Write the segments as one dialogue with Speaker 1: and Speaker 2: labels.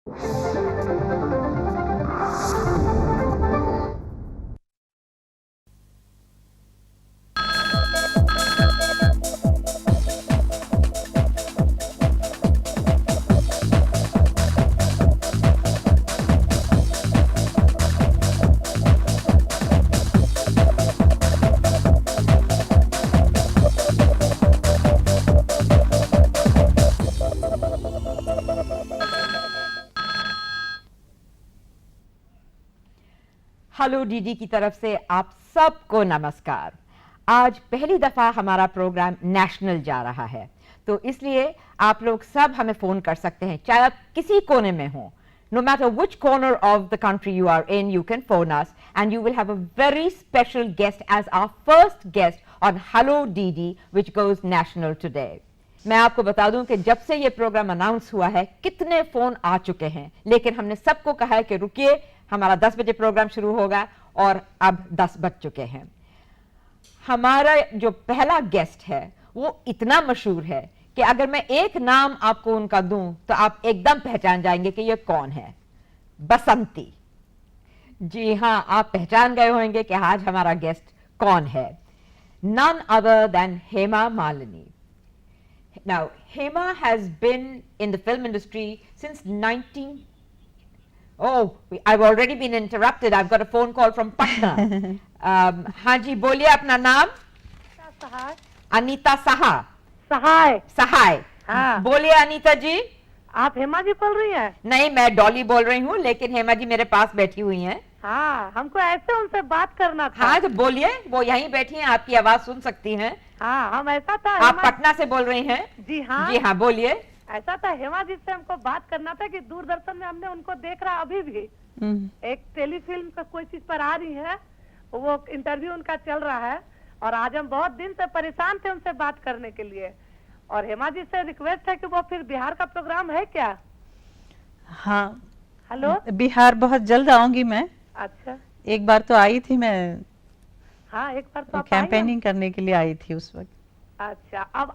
Speaker 1: Hello DD की तरफ से आप सबको नमस्कार। आज पहली दफा हमारा प्रोग्राम नेशनल जा रहा है, तो इसलिए आप लोग सब हमें फोन कर सकते हैं, चाहे आप किसी कोने में हो। No matter which corner of the country you are in, you can phone us and you will have a very special guest as our first guest on Hello DD, which goes national today. मैं आपको बता दूं कि जब से ये programme announce हुआ है कितने फोन आ चुके हैं, लेकिन हमने सबको कहा है कि रुकिए, हमारा 10 बजे प्रोग्राम शुरू होगा और अब 10 बज चुके हैं। हमारा जो पहला गेस्ट है वो इतना मशहूर है कि अगर मैं एक नाम आपको उनका दूं तो आप एकदम पहचान जाएंगे कि ये कौन है। बसंती। जी हां, आप पहचान गए होंगे कि आज हमारा गेस्ट कौन है। None other than Hema Malini. Now, Hema has been in the film industry since 19... Oh, I've already been interrupted. I've got a phone call from Patna. हाँ जी, बोलिए अपना नाम।
Speaker 2: सहाय।
Speaker 1: अनीता सहा।
Speaker 2: सहाय।
Speaker 1: सहाय।
Speaker 2: हाँ।
Speaker 1: बोलिए अनीता जी।
Speaker 2: आप हेमा जी बोल रही हैं?
Speaker 1: नहीं, मैं डॉली बोल रही हूँ, लेकिन हेमा जी मेरे पास बैठी हुई हैं।
Speaker 2: हाँ, हमको ऐसे उनसे बात करना था।
Speaker 1: हाँ, तो बोलिए, वो यहीं बैठी हैं, आपकी आवाज सुन सकती हैं।
Speaker 2: हाँ, हम ऐसा था।
Speaker 1: आप पटना से बोल रही हैं?
Speaker 2: जी हाँ।
Speaker 1: जी हाँ, बोलिए।
Speaker 2: ऐसा था, हेमा जी से हमको बात करना था कि दूरदर्शन में हमने उनको देख रहा, अभी भी एक टेलीफिल्म का कोई चीज पर आ रही है, वो इंटरव्यू उनका चल रहा है और आज हम बहुत दिन से परेशान थे उनसे बात करने के लिए। और हेमा जी से रिक्वेस्ट है कि वो फिर बिहार का प्रोग्राम है क्या?
Speaker 3: हाँ,
Speaker 2: हेलो।
Speaker 3: बिहार बहुत जल्द आऊंगी मैं।
Speaker 2: अच्छा,
Speaker 3: एक बार तो आई थी मैं।
Speaker 2: हाँ, एक बार तो आप
Speaker 3: कैंपेनिंग करने के लिए आई थी उस वक्त।
Speaker 2: अच्छा, अब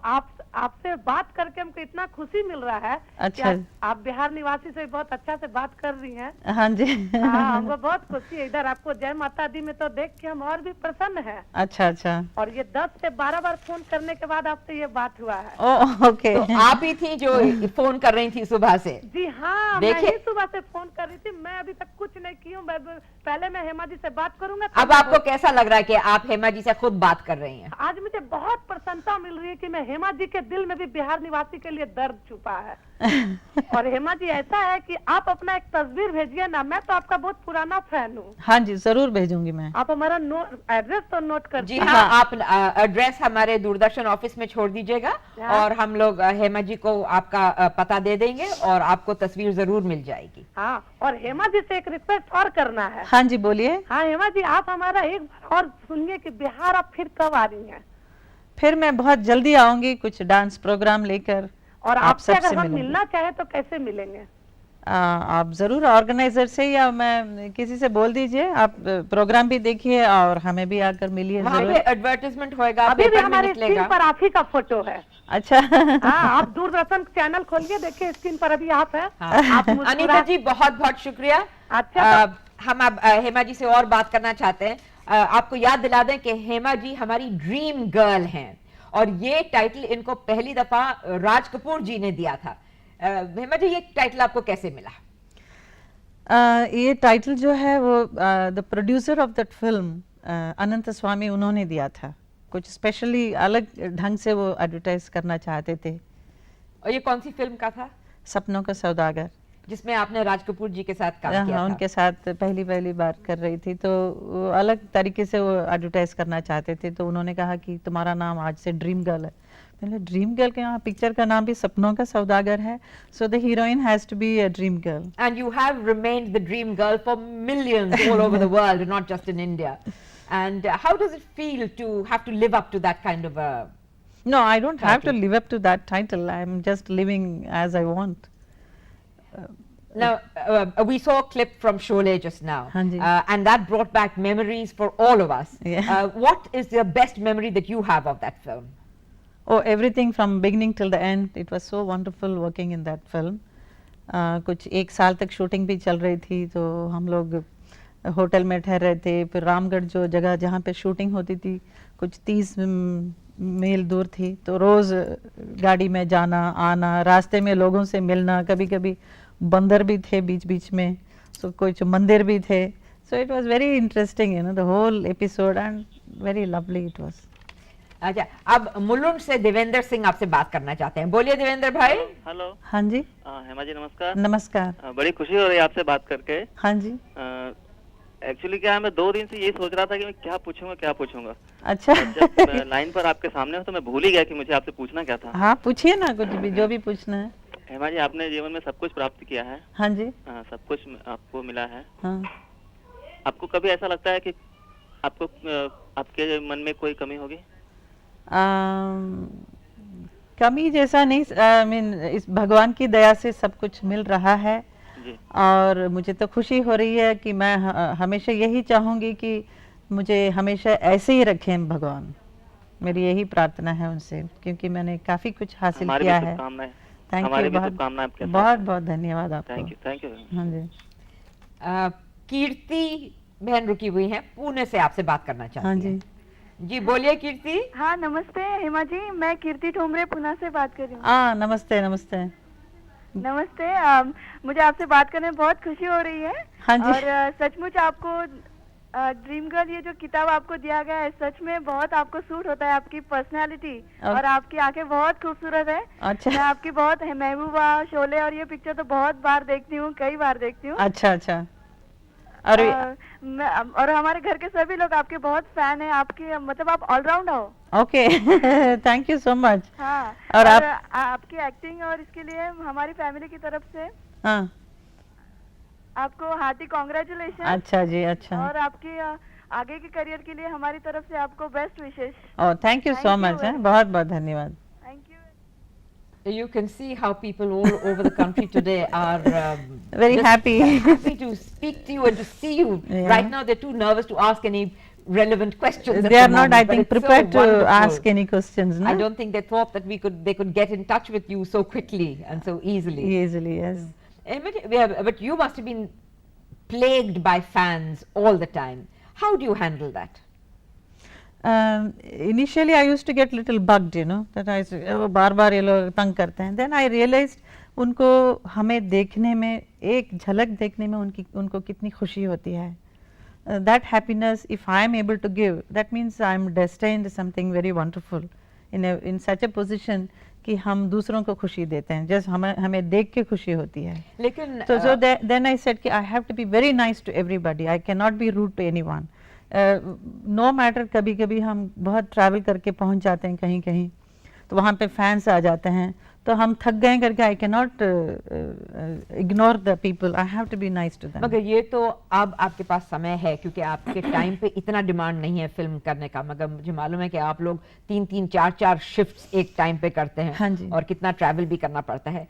Speaker 2: आपसे बात करके हमको इतना खुशी मिल रहा है।
Speaker 3: अच्छा,
Speaker 2: आप बिहार निवासी से बहुत अच्छा से बात कर रही हैं।
Speaker 3: हाँ जी।
Speaker 2: हाँ, हमको बहुत खुशी है। इधर आपको जय माता दी में तो देख के हम और भी प्रसन्न हैं।
Speaker 3: अच्छा अच्छा।
Speaker 2: और ये 10 से 12 बार फोन करने के बाद आपसे ये बात हुआ है।
Speaker 3: ओके।
Speaker 1: तो आप ही थी जो फोन कर रही थी सुबह से?
Speaker 2: जी हाँ, मैं ही सुबह से फोन कर रही थी। मैं अभी तक कुछ नहीं की हूँ। पहले मैं हेमा जी से बात करूंगा।
Speaker 1: अब आपको कैसा लग रहा है कि आप हेमा जी से खुद बात कर रही हैं?
Speaker 2: आज मुझे बहुत प्रसन्नता मिल रही है कि मैं हेमा जी के दिल में भी बिहार निवासी के लिए दर्द छुपा है। और हेमा जी, ऐसा है कि आप अपना एक तस्वीर भेजिए ना, मैं तो आपका बहुत पुराना फैन हूँ।
Speaker 3: हाँ जी, जरूर भेजूंगी मैं।
Speaker 2: आप हमारा एड्रेस तो नोट कर।
Speaker 1: जी हाँ, आप एड्रेस हमारे दूरदर्शन ऑफिस में छोड़ दीजिएगा और हम लोग हेमा जी को आपका पता दे देंगे और आपको तस्वीर जरूर मिल जाएगी।
Speaker 2: हाँ, और हेमा जी से एक रिक्वेस्ट और करना है।
Speaker 3: हाँ जी, बोलिए।
Speaker 2: हाँ हेमा जी, आप हमारा एक बार और सुनिए कि बिहार आप फिर कब आ रही हैं?
Speaker 3: फिर मैं बहुत जल्दी आऊंगी कुछ डांस प्रोग्राम लेकर।
Speaker 2: और आपसे अगर हम मिलना चाहे तो कैसे मिलेंगे?
Speaker 3: आप जरूर ऑर्गेनाइजर से या मैं किसी से बोल दीजिए, आप प्रोग्राम भी देखिए और हमें भी आकर मिलिए।
Speaker 1: वहाँ पे एडवर्टाइजमेंट होएगा,
Speaker 2: अभी भी हमारे स्क्रीन पर आप ही का फोटो है।
Speaker 3: अच्छा।
Speaker 2: हाँ, आप दूरदर्शन चैनल खोलिए, देखिए स्क्रीन पर अभी आप हैं।
Speaker 1: हाँ। अनीता जी, बहुत बहुत शुक्रिया।
Speaker 2: अच्छा,
Speaker 1: हम अब हेमा जी से और बात करना चाहते हैं। आपको याद दिला दें कि हेमा जी हमारी ड्रीम गर्ल हैं और ये टाइटल इनको पहली दफा राज कपूर जी ने दिया था। हेमा जी, ये टाइटल आपको कैसे मिला?
Speaker 3: ये टाइटल जो है वो the producer of that film Anant Swami, उन्होंने दिया था। कुछ स्पेशली अलग ढंग से वो एडवर्टाइज करना चाहते थे।
Speaker 1: और ये कौन सी फिल्म का था?
Speaker 3: सपनों का सौदागर,
Speaker 1: जिसमें आपने राज कपूर जी के साथ काम किया था।
Speaker 3: उनके साथ पहली बार कर रही थी, तो वो अलग तरीके से वो एडवर्टाइज करना चाहते थे। तो उन्होंने कहा कि तुम्हारा नाम आज से ड्रीम गर्ल है। मैंने ड्रीम गर्ल के यहाँ पिक्चर का नाम भी सपनों का सौदागर है, so the heroine has to be a dream girl.
Speaker 1: And you have remained the dream girl for millions all over the world, not just in India. And how does it feel to have to live up to that kind of a...
Speaker 3: No, I don't have to live up to that title. I'm just living as I want.
Speaker 1: Now, we saw a clip from Sholay just now, and that brought back memories for all of us.
Speaker 3: Yeah.
Speaker 1: What is the best memory that you have of that film?
Speaker 3: Oh, everything from beginning till the end. It was so wonderful working in that film. कुछ 1 साल तक shooting भी चल रही थी, तो हम लोग होटल में ठहर रहे थे। फिर रामगढ़ जो जगह जहाँ पे शूटिंग होती थी कुछ 30 मील दूर थी, तो रोज़ गाड़ी में जाना आना, रास्ते में लोगों से मिलना, कभी कभी बंदर भी थे बीच बीच में, सो कुछ मंदिर भी थे। So it was very interesting, the whole episode, and very lovely it was.
Speaker 1: अच्छा, अब मुलुंड से देवेंद्र सिंह आपसे बात करना चाहते हैं। बोलिए देवेंद्र भाई।
Speaker 4: हेलो।
Speaker 3: हाँ जी।
Speaker 4: हेमा जी नमस्कार।
Speaker 3: नमस्कार।
Speaker 4: बड़ी खुशी हो रही है आपसे बात करके।
Speaker 3: हाँ जी।
Speaker 4: एक्चुअली क्या है, मैं 2 दिन से यही सोच रहा था कि मैं क्या पूछूंगा।
Speaker 3: अच्छा।
Speaker 4: जब लाइन पर आपके सामने हो तो मैं भूल ही गया कि मुझे आपसे पूछना क्या था।
Speaker 3: हाँ पूछिए ना, कुछ भी जो भी पूछना है।
Speaker 4: हेमा जी, आपने जीवन में सब कुछ प्राप्त किया है।
Speaker 3: हाँ जी।
Speaker 4: सब कुछ आपको मिला है।
Speaker 3: हाँ।
Speaker 4: आपको कभी ऐसा लगता है कि आपको आपके मन में कोई कमी होगी?
Speaker 3: कमी जैसा नहीं, आई मीन इस भगवान की दया से सब कुछ मिल रहा है
Speaker 4: जी।
Speaker 3: और मुझे तो खुशी हो रही है कि मैं हमेशा यही चाहूंगी कि मुझे हमेशा ऐसे ही रखें भगवान। मेरी यही प्रार्थना है उनसे, क्योंकि मैंने काफी कुछ हासिल किया है। थैंक यू, बहुत बहुत धन्यवाद आपको।
Speaker 4: Thank you.
Speaker 3: हाँ जी।
Speaker 1: कीर्ति बहन रुकी हुई हैं, पुणे से आपसे बात करना चाहती
Speaker 3: हाँ
Speaker 1: हैं।
Speaker 3: जी।
Speaker 1: जी बोलिए कीर्ति।
Speaker 5: हाँ नमस्ते हेमा जी, मैं कीर्ति ठोमरे पुणे से बात कर रही हूँ।
Speaker 3: नमस्ते नमस्ते।
Speaker 5: नमस्ते। मुझे आपसे बात करने में बहुत खुशी हो रही है।
Speaker 3: हाँ जी।
Speaker 5: और सचमुच आपको ड्रीम गर्ल ये जो किताब आपको दिया गया है, सच में बहुत आपको सूट होता है, आपकी पर्सनालिटी और आपकी आंखें बहुत खूबसूरत है।
Speaker 3: अच्छा।
Speaker 5: मैं आपकी बहुत महबूबा, शोले और ये पिक्चर तो बहुत बार देखती हूँ, कई बार देखती हूँ।
Speaker 3: अच्छा अच्छा। अरे
Speaker 5: और हमारे घर के सभी लोग आपके बहुत फैन हैं। आपकी मतलब आप ऑलराउंड हो।
Speaker 3: Okay, thank you so much.
Speaker 5: हाँ।
Speaker 3: और
Speaker 5: आपकी एक्टिंग और इसके लिए हमारी फैमिली की तरफ से
Speaker 3: हाँ
Speaker 5: आपको हार्टी कॉन्ग्रेचुलेशन।
Speaker 3: अच्छा जी। अच्छा।
Speaker 5: और आपकी आगे के करियर के लिए हमारी तरफ से आपको best wishes.
Speaker 3: Oh thank you so much. बहुत बहुत धन्यवाद।
Speaker 5: Thank you.
Speaker 1: You can see how people all over the country today are
Speaker 3: very happy
Speaker 1: to speak to you and to see you.
Speaker 3: Yeah.
Speaker 1: Right now they're too nervous to ask any relevant questions.
Speaker 3: They are not, I think, prepared to ask any questions. No?
Speaker 1: I don't think they thought that they could get in touch with you so quickly and so easily.
Speaker 3: Easily, yes.
Speaker 1: But you must have been plagued by fans all the time. How do you handle that?
Speaker 3: Initially I used to get little bugged, that I बार बार ये लोग तंग करते हैं. Then I realized उनको हमें देखने में, एक झलक देखने में उनको कितनी खुशी होती है. That happiness, if I am able to give, that means I am destined something very wonderful in such a position कि हम दूसरों को खुशी देते हैं, जैसे हमें देख के खुशी होती है.
Speaker 1: लेकिन
Speaker 3: so then I said कि I have to be very nice to everybody. I cannot be rude to anyone. No matter, कभी कभी हम बहुत ट्रैवल करके पहुंच जाते हैं कहीं कहीं, तो वहाँ पे फैंस आ जाते हैं, तो हम थक गए करके I can not ignore the people, I have to be nice to them.
Speaker 1: मगर ये तो अब आपके पास समय है, क्योंकि आपके टाइम पे इतना डिमांड नहीं है फिल्म करने का. मगर मुझे मालूम है कि आप लोग 3-3, 4-4 शिफ्ट्स एक टाइम पे करते हैं.
Speaker 3: हाँ जी.
Speaker 1: और कितना ट्रैवल भी करना पड़ता है.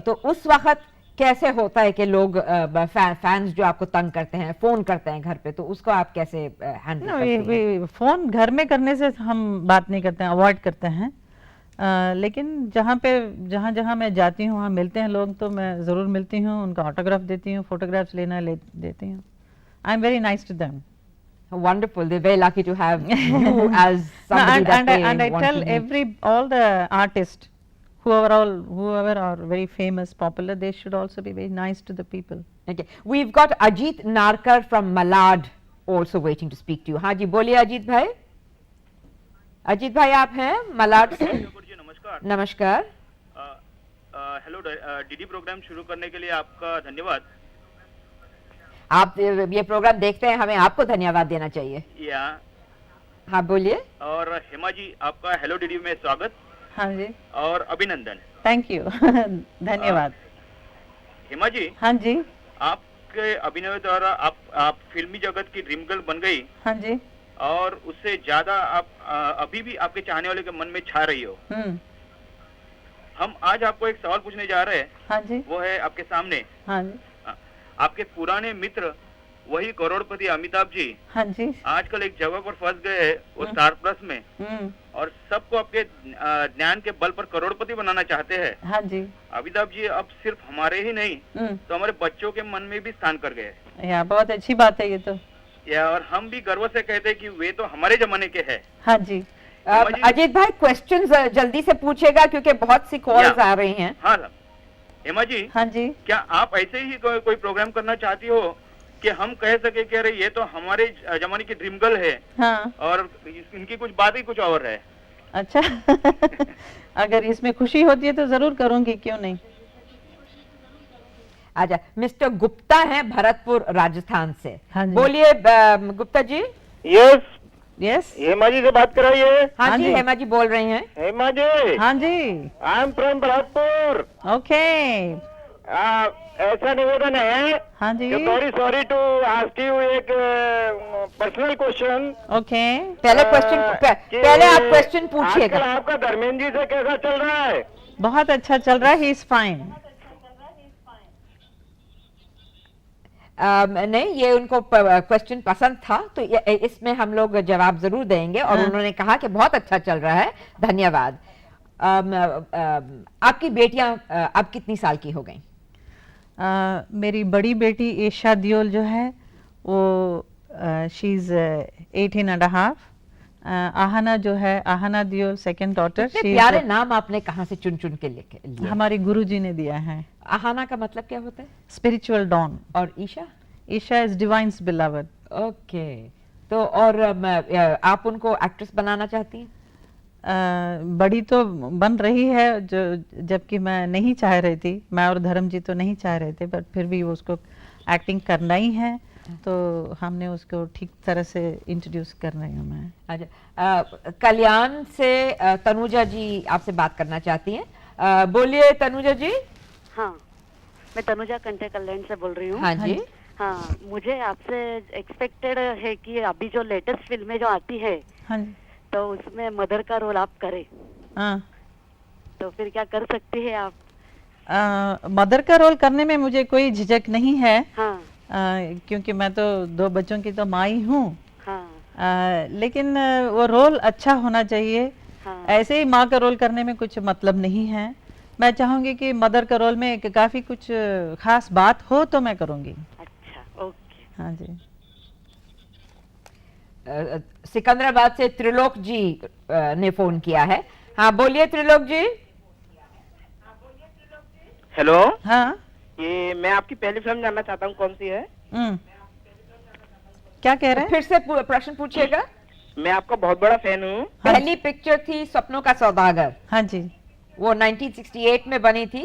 Speaker 1: तो उस वक्त कैसे होता है कि लोग फैंस जो आपको तंग करते हैं, फोन करते हैं घर पे, तो उसको आप कैसे हैंडल करते हैं?
Speaker 3: फोन घर में करने से हम बात नहीं करते हैं, अवॉइड करते हैं. लेकिन जहाँ मैं जाती हूँ वहाँ मिलते हैं लोग, तो मैं ज़रूर मिलती हूँ, उनका ऑटोग्राफ देती हूँ, फोटोग्राफ्स देती हूँ. I am very nice to them.
Speaker 1: Wonderful. They're very lucky to have you as somebody that they
Speaker 3: and I
Speaker 1: want
Speaker 3: tell
Speaker 1: to meet.
Speaker 3: all the artists, whoever are very famous, popular, they should also be very nice to the people.
Speaker 1: Okay, we've got Ajit Narkar from Malad also waiting to speak to you. हाँ जी, बोलिए अजीत भाई. अजीत भाई आप हैं मलाड से?
Speaker 6: नमस्कार.
Speaker 1: नमस्कार.
Speaker 6: हेलो, डीडी प्रोग्राम शुरू करने के लिए आपका धन्यवाद.
Speaker 1: आप ये प्रोग्राम देखते हैं, हमें आपको धन्यवाद देना चाहिए.
Speaker 6: या
Speaker 1: हाँ बोलिए.
Speaker 6: और हेमा जी, आपका हेलो डीडी में स्वागत.
Speaker 3: हाँ जी.
Speaker 6: और अभिनंदन.
Speaker 3: Thank you. धन्यवाद.
Speaker 6: हेमा जी.
Speaker 3: हाँ जी.
Speaker 6: आपके अभिनय द्वारा आप फिल्मी जगत की ड्रीम गर्ल बन गई.
Speaker 3: हाँ जी.
Speaker 6: और उससे ज्यादा आप अभी भी आपके चाहने वाले के मन में छा रही हो. हम आज आपको एक सवाल पूछने जा रहे हैं.
Speaker 3: हाँ जी.
Speaker 6: वो है आपके सामने.
Speaker 3: हाँ जी.
Speaker 6: आपके पुराने मित्र वही करोड़पति अमिताभ जी
Speaker 3: हाँ जी।
Speaker 6: आजकल एक जगह पर फंस गए हैं, वो स्टार प्लस में, और सबको अपने ज्ञान के बल पर करोड़पति बनाना चाहते हैं।
Speaker 3: हाँ जी।
Speaker 6: अमिताभ जी अब सिर्फ हमारे ही नहीं तो हमारे बच्चों के मन में भी स्थान कर गए।
Speaker 3: या बहुत अच्छी बात है ये तो।
Speaker 6: या और हम भी गर्व से कहते हैं कि वे तो हमारे जमाने के हैं।
Speaker 3: हाँ जी।
Speaker 1: अजीत भाई क्वेश्चंस जल्दी से पूछेगा क्योंकि बहुत सी कॉल्स आ रही हैं।
Speaker 6: हाँ हेमा जी।
Speaker 3: हाँ जी।
Speaker 6: क्या आप ऐसे ही कोई प्रोग्राम करना चाहती हो कि हम कह सके कि अरे ये तो हमारे जमाने की ड्रीम गर्ल है।
Speaker 3: हाँ।
Speaker 6: और इनकी कुछ बात ही कुछ और है।
Speaker 3: अच्छा अगर इसमें खुशी होती है तो जरूर करूंगी, क्यों नहीं।
Speaker 1: अच्छा, मिस्टर गुप्ता हैं भरतपुर राजस्थान से।
Speaker 3: हाँ जी।
Speaker 1: बोलिए गुप्ता जी।
Speaker 7: Yes
Speaker 3: yes.
Speaker 7: हेमा जी से बात कराइए।
Speaker 1: हाँ
Speaker 3: हाँ
Speaker 1: जी,
Speaker 3: जी।
Speaker 1: हेमा जी बोल रही हैं।
Speaker 7: हेमा जी।
Speaker 3: हाँ जी।
Speaker 7: I am from Bharatpur.
Speaker 3: Okay.
Speaker 7: ऐसा निवेदन है।
Speaker 3: हाँ जी।
Speaker 7: Very sorry to ask you एक पर्सनल क्वेश्चन।
Speaker 3: ओके।
Speaker 1: पहले आप क्वेश्चन पूछिएगा।
Speaker 7: आजकल आपका धर्मेंद्र जी से कैसा चल रहा है?
Speaker 3: बहुत अच्छा चल रहा है, ही इज फाइन।
Speaker 1: नहीं, ये उनको क्वेश्चन पसंद था तो इसमें हम लोग जवाब जरूर देंगे। और उन्होंने कहा कि बहुत अच्छा चल रहा है, धन्यवाद। आपकी बेटियां अब कितनी साल की हो गई?
Speaker 3: मेरी बड़ी बेटी ईशा दियोल जो है वो शी इज 18.5। आहना जो है, आहना दियोल सेकंड डॉटर।
Speaker 1: प्यारे नाम आपने कहाँ से चुन चुन के लिखे?
Speaker 3: हमारे गुरुजी ने दिया है।
Speaker 1: आहना का मतलब क्या होता है?
Speaker 3: Spiritual dawn.
Speaker 1: और Isha?
Speaker 3: Isha is divine's beloved.
Speaker 1: Okay, तो और आप उनको एक्ट्रेस बनाना चाहती हैं?
Speaker 3: बड़ी तो बन रही है, जो जबकि मैं नहीं चाह रही थी, मैं और धर्म जी तो नहीं चाह रहे थे, बट फिर भी उसको एक्टिंग करना ही है तो हमने उसको ठीक तरह से इंट्रोड्यूस कर रही हूँ मैं।
Speaker 1: अच्छा, कल्याण से तनुजा जी आपसे बात करना चाहती हैं। बोलिए तनुजा जी।
Speaker 8: हाँ, मैं तनुजा कंटे कल्याण से बोल रही हूँ।
Speaker 1: हाँ जी।
Speaker 8: हाँ, मुझे आपसे एक्सपेक्टेड है कि अभी जो लेटेस्ट फिल्में जो आती है,
Speaker 3: हाँ जी,
Speaker 8: तो उसमें मदर का रोल आप करें।
Speaker 3: हाँ।
Speaker 8: तो फिर क्या कर सकती है आप?
Speaker 3: मदर का रोल करने में मुझे कोई झिझक नहीं है।
Speaker 8: हाँ।
Speaker 3: क्योंकि मैं तो 2 बच्चों की तो माँ ही हूँ।
Speaker 8: हाँ।
Speaker 3: लेकिन वो रोल अच्छा होना चाहिए।
Speaker 8: हाँ।
Speaker 3: ऐसे ही माँ का रोल करने में कुछ मतलब नहीं है। मैं चाहूंगी कि मदर का रोल में काफी कुछ खास बात हो तो मैं करूंगी।
Speaker 8: अच्छा, ओके।
Speaker 3: हाँ जी।
Speaker 1: सिकंदराबाद से त्रिलोक जी ने फोन किया है। हाँ, बोलिए त्रिलोक जी।
Speaker 7: हेलो।
Speaker 3: हाँ।
Speaker 7: ये मैं आपकी पहली फिल्म जानना चाहता हूँ, कौन सी है?
Speaker 3: क्या कह रहे हैं?
Speaker 1: फिर से प्रश्न पूछिएगा।
Speaker 7: मैं आपका बहुत बड़ा फैन हूँ।
Speaker 1: पहली पिक्चर थी सपनों का सौदागर।
Speaker 3: हाँ जी।
Speaker 1: वो 1968 में बनी थी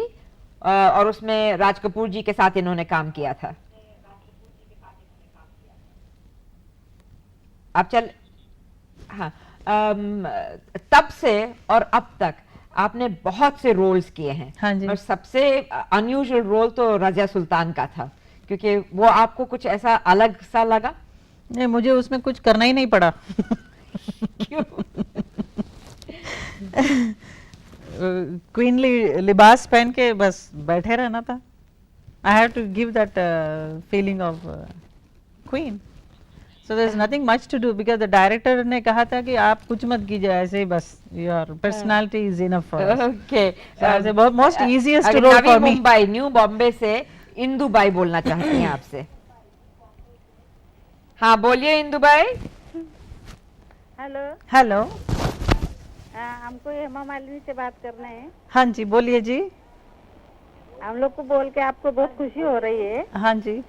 Speaker 1: और उसमें राज कपूर जी के साथ इन्होंने काम किया था। अब चल, हाँ, तब से और अब तक आपने बहुत से रोल्स किए हैं।
Speaker 3: हाँ जी।
Speaker 1: और सबसे अनयूजुअल रोल तो रज़िया सुल्तान का था, क्योंकि वो आपको कुछ ऐसा अलग सा लगा।
Speaker 3: नहीं, मुझे उसमें कुछ करना ही नहीं पड़ा।
Speaker 1: क्यों?
Speaker 3: क्वीनली लिबास पहन के बस बैठे रहना था। I have to give that feeling of queen. So there's nothing much to do because the director ने कहा था कि आप कुछ मत कीजिए, ऐसे ही बस your personality is enough for us.
Speaker 1: Okay.
Speaker 3: So the most easiest
Speaker 1: अगर
Speaker 3: role for
Speaker 1: Navi
Speaker 3: me.
Speaker 1: Mumbai, new Bombay से इंदु बाई बोलना चाहती हैं आपसे। हाँ, बोलिए इंदु बाई।
Speaker 2: हेलो।
Speaker 3: हेलो।
Speaker 2: हमको हेमा मालिनी से बात करना है।
Speaker 3: हाँ जी, बोलिए जी।
Speaker 2: हम लोग को बोल के आपको बहुत खुशी हो रही है।
Speaker 3: हाँ जी।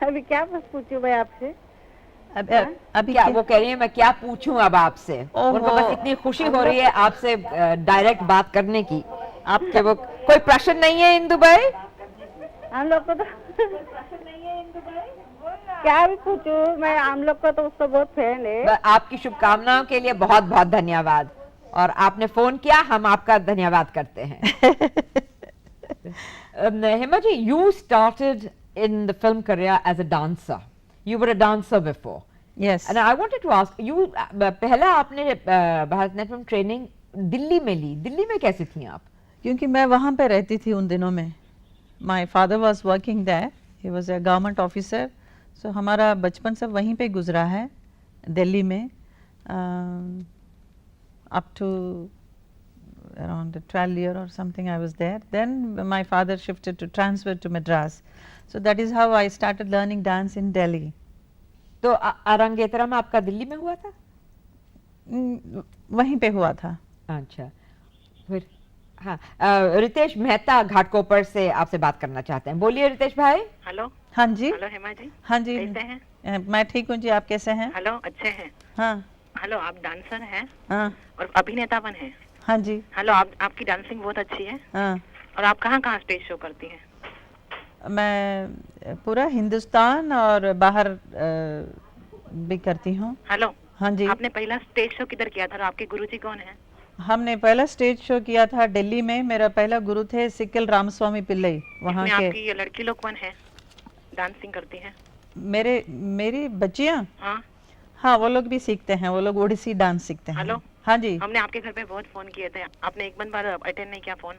Speaker 2: अभी क्या बस पूछूं मैं आपसे?
Speaker 3: अभी
Speaker 1: क्या वो कह रही है, मैं क्या पूछूं अब आपसे? उनको बस इतनी खुशी हो रही है आपसे डायरेक्ट बात करने की। आपके वो कोई प्रश्न नहीं है इंदु बाई?
Speaker 2: हम लोग को तो क्या भी पूछूं मैं, हम लोग को तो उसको बहुत फैन है।
Speaker 1: आपकी शुभकामनाओं के लिए बहुत बहुत धन्यवाद। और आपने फोन किया, हम आपका धन्यवाद करते हैं। हेमा जी, you started in the film career as a dancer. You were a dancer before.
Speaker 3: Yes.
Speaker 1: And I wanted to ask you, पहला आपने भारतनाट्यम ट्रेनिंग दिल्ली में ली। दिल्ली में कैसे थी आप?
Speaker 3: क्योंकि मैं वहाँ पे रहती थी उन दिनों में। My father was working there. He was a government officer. So हमारा बचपन सब वहीं पे गुजरा है दिल्ली में, up to around 12 year or something I was there. Then my father shifted to transfer to Madras. So that is how I started learning dance in Delhi.
Speaker 1: तो अरंगेतरम आपका दिल्ली में हुआ था?
Speaker 3: वहीं पे हुआ था।
Speaker 1: अच्छा, फिर हाँ, रितेश मेहता घाटकोपर से आपसे बात करना चाहते हैं। बोलिए रितेश भाई।
Speaker 9: हेलो।
Speaker 3: हाँ जी।
Speaker 9: हेलो हेमा जी।
Speaker 3: हाँ जी।
Speaker 9: कैसे हैं?
Speaker 3: मैं ठीक हूँ जी, आप कैसे हैं?
Speaker 9: हेलो, अच्छे हैं।
Speaker 3: हाँ।
Speaker 9: हेलो, आप डांसर हैं?
Speaker 3: हाँ।
Speaker 9: और अभिनेता बन हैं?
Speaker 3: हाँ जी।
Speaker 9: हेलो, आपकी डांसिंग बहुत अच्छी है।
Speaker 3: हाँ।
Speaker 9: और आप कहाँ कहाँ स्टेज शो करती हैं?
Speaker 3: मैं पूरा हिंदुस्तान और बाहर भी करती हूँ।
Speaker 9: हेलो।
Speaker 3: हाँ जी।
Speaker 9: आपने पहला स्टेज शो किधर किया था और आपके गुरुजी कौन हैं?
Speaker 3: हमने पहला स्टेज शो किया था दिल्ली में। मेरा पहला गुरु थे सिक्किल रामस्वामी पिल्लई, वहाँ के।
Speaker 9: आपकी ये लड़की लोग कौन है डांसिंग करती हैं?
Speaker 3: मेरी बच्चियाँ?
Speaker 9: हाँ।
Speaker 3: हाँ, वो लोग भी सीखते हैं, वो लोग ओडिसी डांस सीखते हैं।
Speaker 9: हेलो।
Speaker 3: हाँ जी।
Speaker 9: हमने आपके घर पे बहुत फोन किए थे, आपने एक बार अटेंड नहीं किया फोन?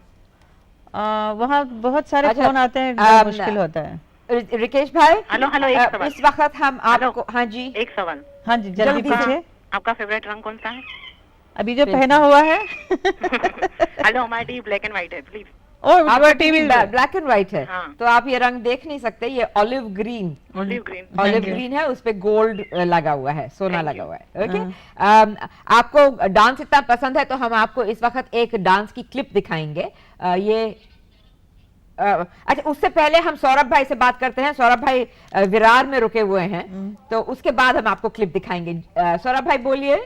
Speaker 3: वहाँ बहुत सारे फोन आते हैं, मुश्किल होता है।
Speaker 1: रिकेश भाई।
Speaker 9: हेलो हेलो, एक सवाल।
Speaker 1: इस वक्त हम आपको, हाँ जी,
Speaker 9: एक सवाल।
Speaker 3: हाँ जी, जल्दी पूछिए।
Speaker 9: आपका फेवरेट रंग कौन सा है?
Speaker 3: अभी जो पहना हुआ है।
Speaker 9: हेलो, हमारी टीवी ब्लैक एंड व्हाइट है, प्लीज।
Speaker 1: आपका टीवी ब्लैक एंड व्हाइट है।
Speaker 9: हाँ।
Speaker 1: तो आप ये रंग देख नहीं सकते, ये ऑलिव ग्रीन है, उसपे गोल्ड लगा हुआ है, सोना लगा हुआ है। ओके, आपको डांस इतना पसंद है तो हम आपको इस वक्त एक डांस की क्लिप दिखाएंगे। ये अच्छा, उससे पहले हम सौरभ भाई से बात करते हैं। सौरभ भाई विरार में रुके हुए हैं, तो उसके बाद हम आपको क्लिप दिखाएंगे। सौरभ भाई बोलिए।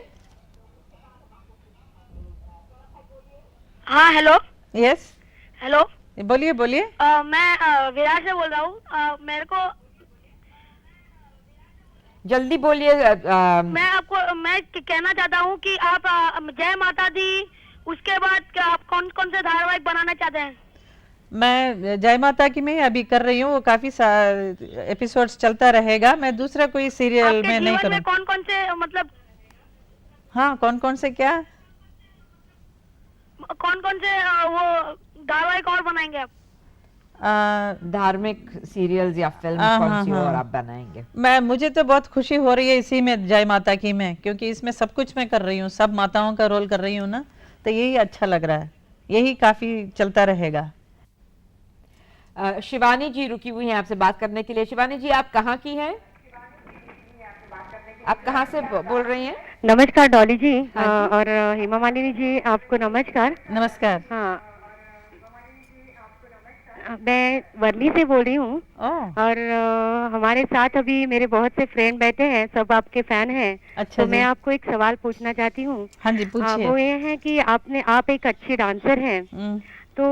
Speaker 10: हाँ हेलो।
Speaker 3: यस
Speaker 10: हेलो,
Speaker 3: बोलिए बोलिए।
Speaker 10: मैं विरार से बोल रहा हूँ। मेरे को
Speaker 1: जल्दी बोलिए।
Speaker 10: मैं कहना चाहता हूँ कि आप जय माता दी, उसके बाद आप कौन कौन से धारावाहिक बनाना चाहते हैं?
Speaker 3: मैं जय माता की में अभी कर रही हूँ, वो काफी एपिसोड्स चलता रहेगा। मैं दूसरा कोई सीरियल में नहीं करूँ।
Speaker 10: कौन कौन से, मतलब
Speaker 3: हाँ, कौन कौन से क्या,
Speaker 10: कौन कौन से वो धारावाहिक और बनाएंगे आप?
Speaker 1: धार्मिक सीरियल्स या फिल्म कौन सी और आप बनाएंगे?
Speaker 3: मुझे तो बहुत खुशी हो रही है इसी में, जय माता की में, क्योंकि इसमें सब कुछ मैं कर रही हूँ, सब माताओं का रोल कर रही हूँ ना, तो यही अच्छा लग रहा है, यही काफी चलता रहेगा।
Speaker 1: शिवानी जी रुकी हुई हैं आपसे बात करने के लिए। शिवानी जी, आप कहाँ की हैं? आप कहाँ से बोल रही हैं?
Speaker 8: नमस्कार डॉली जी। और हेमा मालिनी जी, आपको नमस्कार।
Speaker 3: नमस्कार।
Speaker 8: हाँ, मैं वर्ली से बोल रही हूँ। और हमारे साथ अभी मेरे बहुत से फ्रेंड बैठे हैं, सब आपके फैन हैं।
Speaker 3: अच्छा,
Speaker 8: तो मैं आपको एक सवाल पूछना चाहती हूँ।
Speaker 3: हाँ जी, पूछिए।
Speaker 8: वो ये है कि आप एक अच्छी डांसर हैं, तो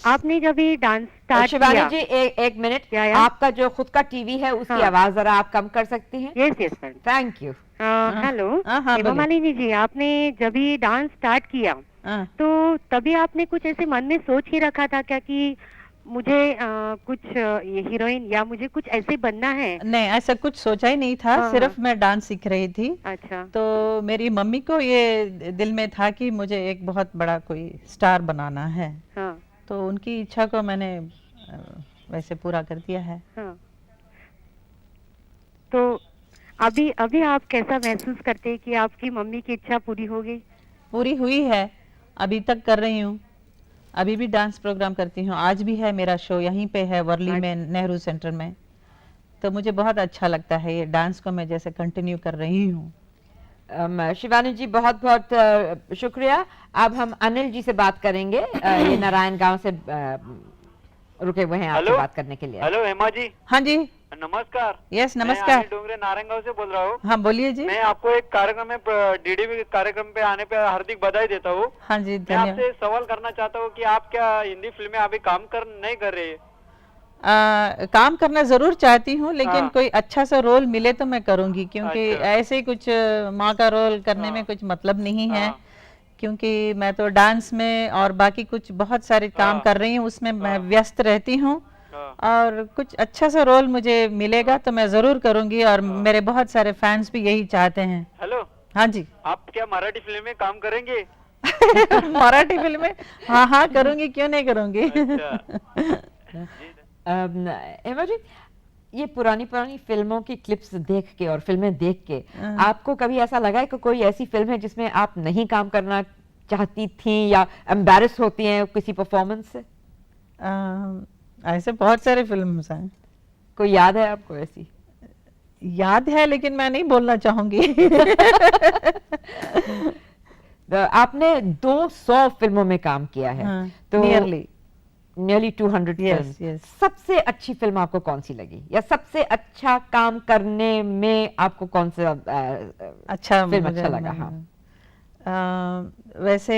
Speaker 8: आपने जब ये डांस स्टार्ट किया।
Speaker 1: शिवानी जी, एक मिनट, आपका जो खुद का टीवी है उसकी आवाज जरा आप कम कर सकती हैं?
Speaker 8: Yes yes sir,
Speaker 1: thank you.
Speaker 8: Hello Hema Malini ji, आपने जब ये डांस स्टार्ट किया तो तभी आपने कुछ ऐसे मन में सोच ही रखा था क्या कि मुझे कुछ ये हीरोइन या मुझे कुछ ऐसे बनना है?
Speaker 3: नहीं, ऐसा कुछ सोचा ही नहीं था। सिर्फ मैं डांस सीख रही थी।
Speaker 8: अच्छा।
Speaker 3: तो मेरी मम्मी को ये दिल में था कि मुझे एक बहुत बड़ा कोई स्टार बनाना है।
Speaker 8: हाँ।
Speaker 3: तो उनकी इच्छा को मैंने वैसे पूरा कर दिया है।
Speaker 8: हाँ। तो अभी आप कैसा महसूस करते हैं कि आपकी मम्मी की इच्छा पूरी हो गई?
Speaker 3: पूरी हुई है, अभी तक कर रही हूँ, अभी भी डांस प्रोग्राम करती हूँ। आज भी है मेरा शो, यहीं पे है वर्ली में, नेहरू सेंटर में। तो मुझे बहुत अच्छा लगता है, ये डांस को मैं जैसे कंटिन्यू कर रही हूँ।
Speaker 1: शिवानी जी, बहुत बहुत शुक्रिया। अब हम अनिल जी से बात करेंगे। ये नारायण गांव से रुके हुए हैं आपसे बात करने के लिए।
Speaker 7: हेलो हेमा जी।
Speaker 3: हाँ जी,
Speaker 7: नमस्कार।
Speaker 3: यस नमस्कार।
Speaker 7: डोंगरे नारायण गांव से बोल रहा हूँ।
Speaker 3: हाँ बोलिए जी।
Speaker 7: मैं आपको एक कार्यक्रम में, डीडीवी कार्यक्रम पे आने पे हार्दिक बधाई देता हूँ।
Speaker 3: हाँ जी,
Speaker 7: मैं आपसे सवाल करना चाहता हूँ कि आप क्या हिंदी फिल्में अभी काम नहीं कर रहे?
Speaker 3: काम करना जरूर चाहती हूँ, लेकिन कोई अच्छा सा रोल मिले तो मैं करूंगी, क्योंकि ऐसे ही कुछ माँ का रोल करने में कुछ मतलब नहीं है, क्योंकि मैं तो डांस में और बाकी कुछ बहुत सारे काम कर रही हूँ, उसमें मैं व्यस्त रहती हूँ। और कुछ अच्छा सा रोल मुझे मिलेगा तो मैं जरूर करूंगी, और मेरे बहुत सारे फैंस भी यही चाहते हैं।
Speaker 7: हेलो।
Speaker 3: हाँ जी।
Speaker 7: आप क्या मराठी फिल्म में काम करेंगे?
Speaker 3: मराठी फिल्म में? हाँ हाँ करूंगी, क्यों नहीं करूंगी।
Speaker 1: हेमा जी, ये पुरानी फिल्मों की क्लिप्स देख के और फिल्में देख के आपको कभी ऐसा लगा है कि कोई ऐसी फिल्म है जिसमें आप नहीं काम करना चाहती थी या एम्बैरस होती हैं किसी परफॉर्मेंस से?
Speaker 3: ऐसे बहुत सारे फिल्म्स हैं।
Speaker 1: कोई याद है आपको ऐसी?
Speaker 3: याद है लेकिन मैं नहीं बोलना चाहूंगी।
Speaker 1: आपने 200 फिल्मों में काम किया है। तो नियरली 200 फिल्म। सबसे अच्छी फिल्म आपको कौन सी लगी, या सबसे अच्छा काम करने में आपको कौन सा
Speaker 3: अच्छा
Speaker 1: फिल्म अच्छा लगा?
Speaker 3: हाँ, वैसे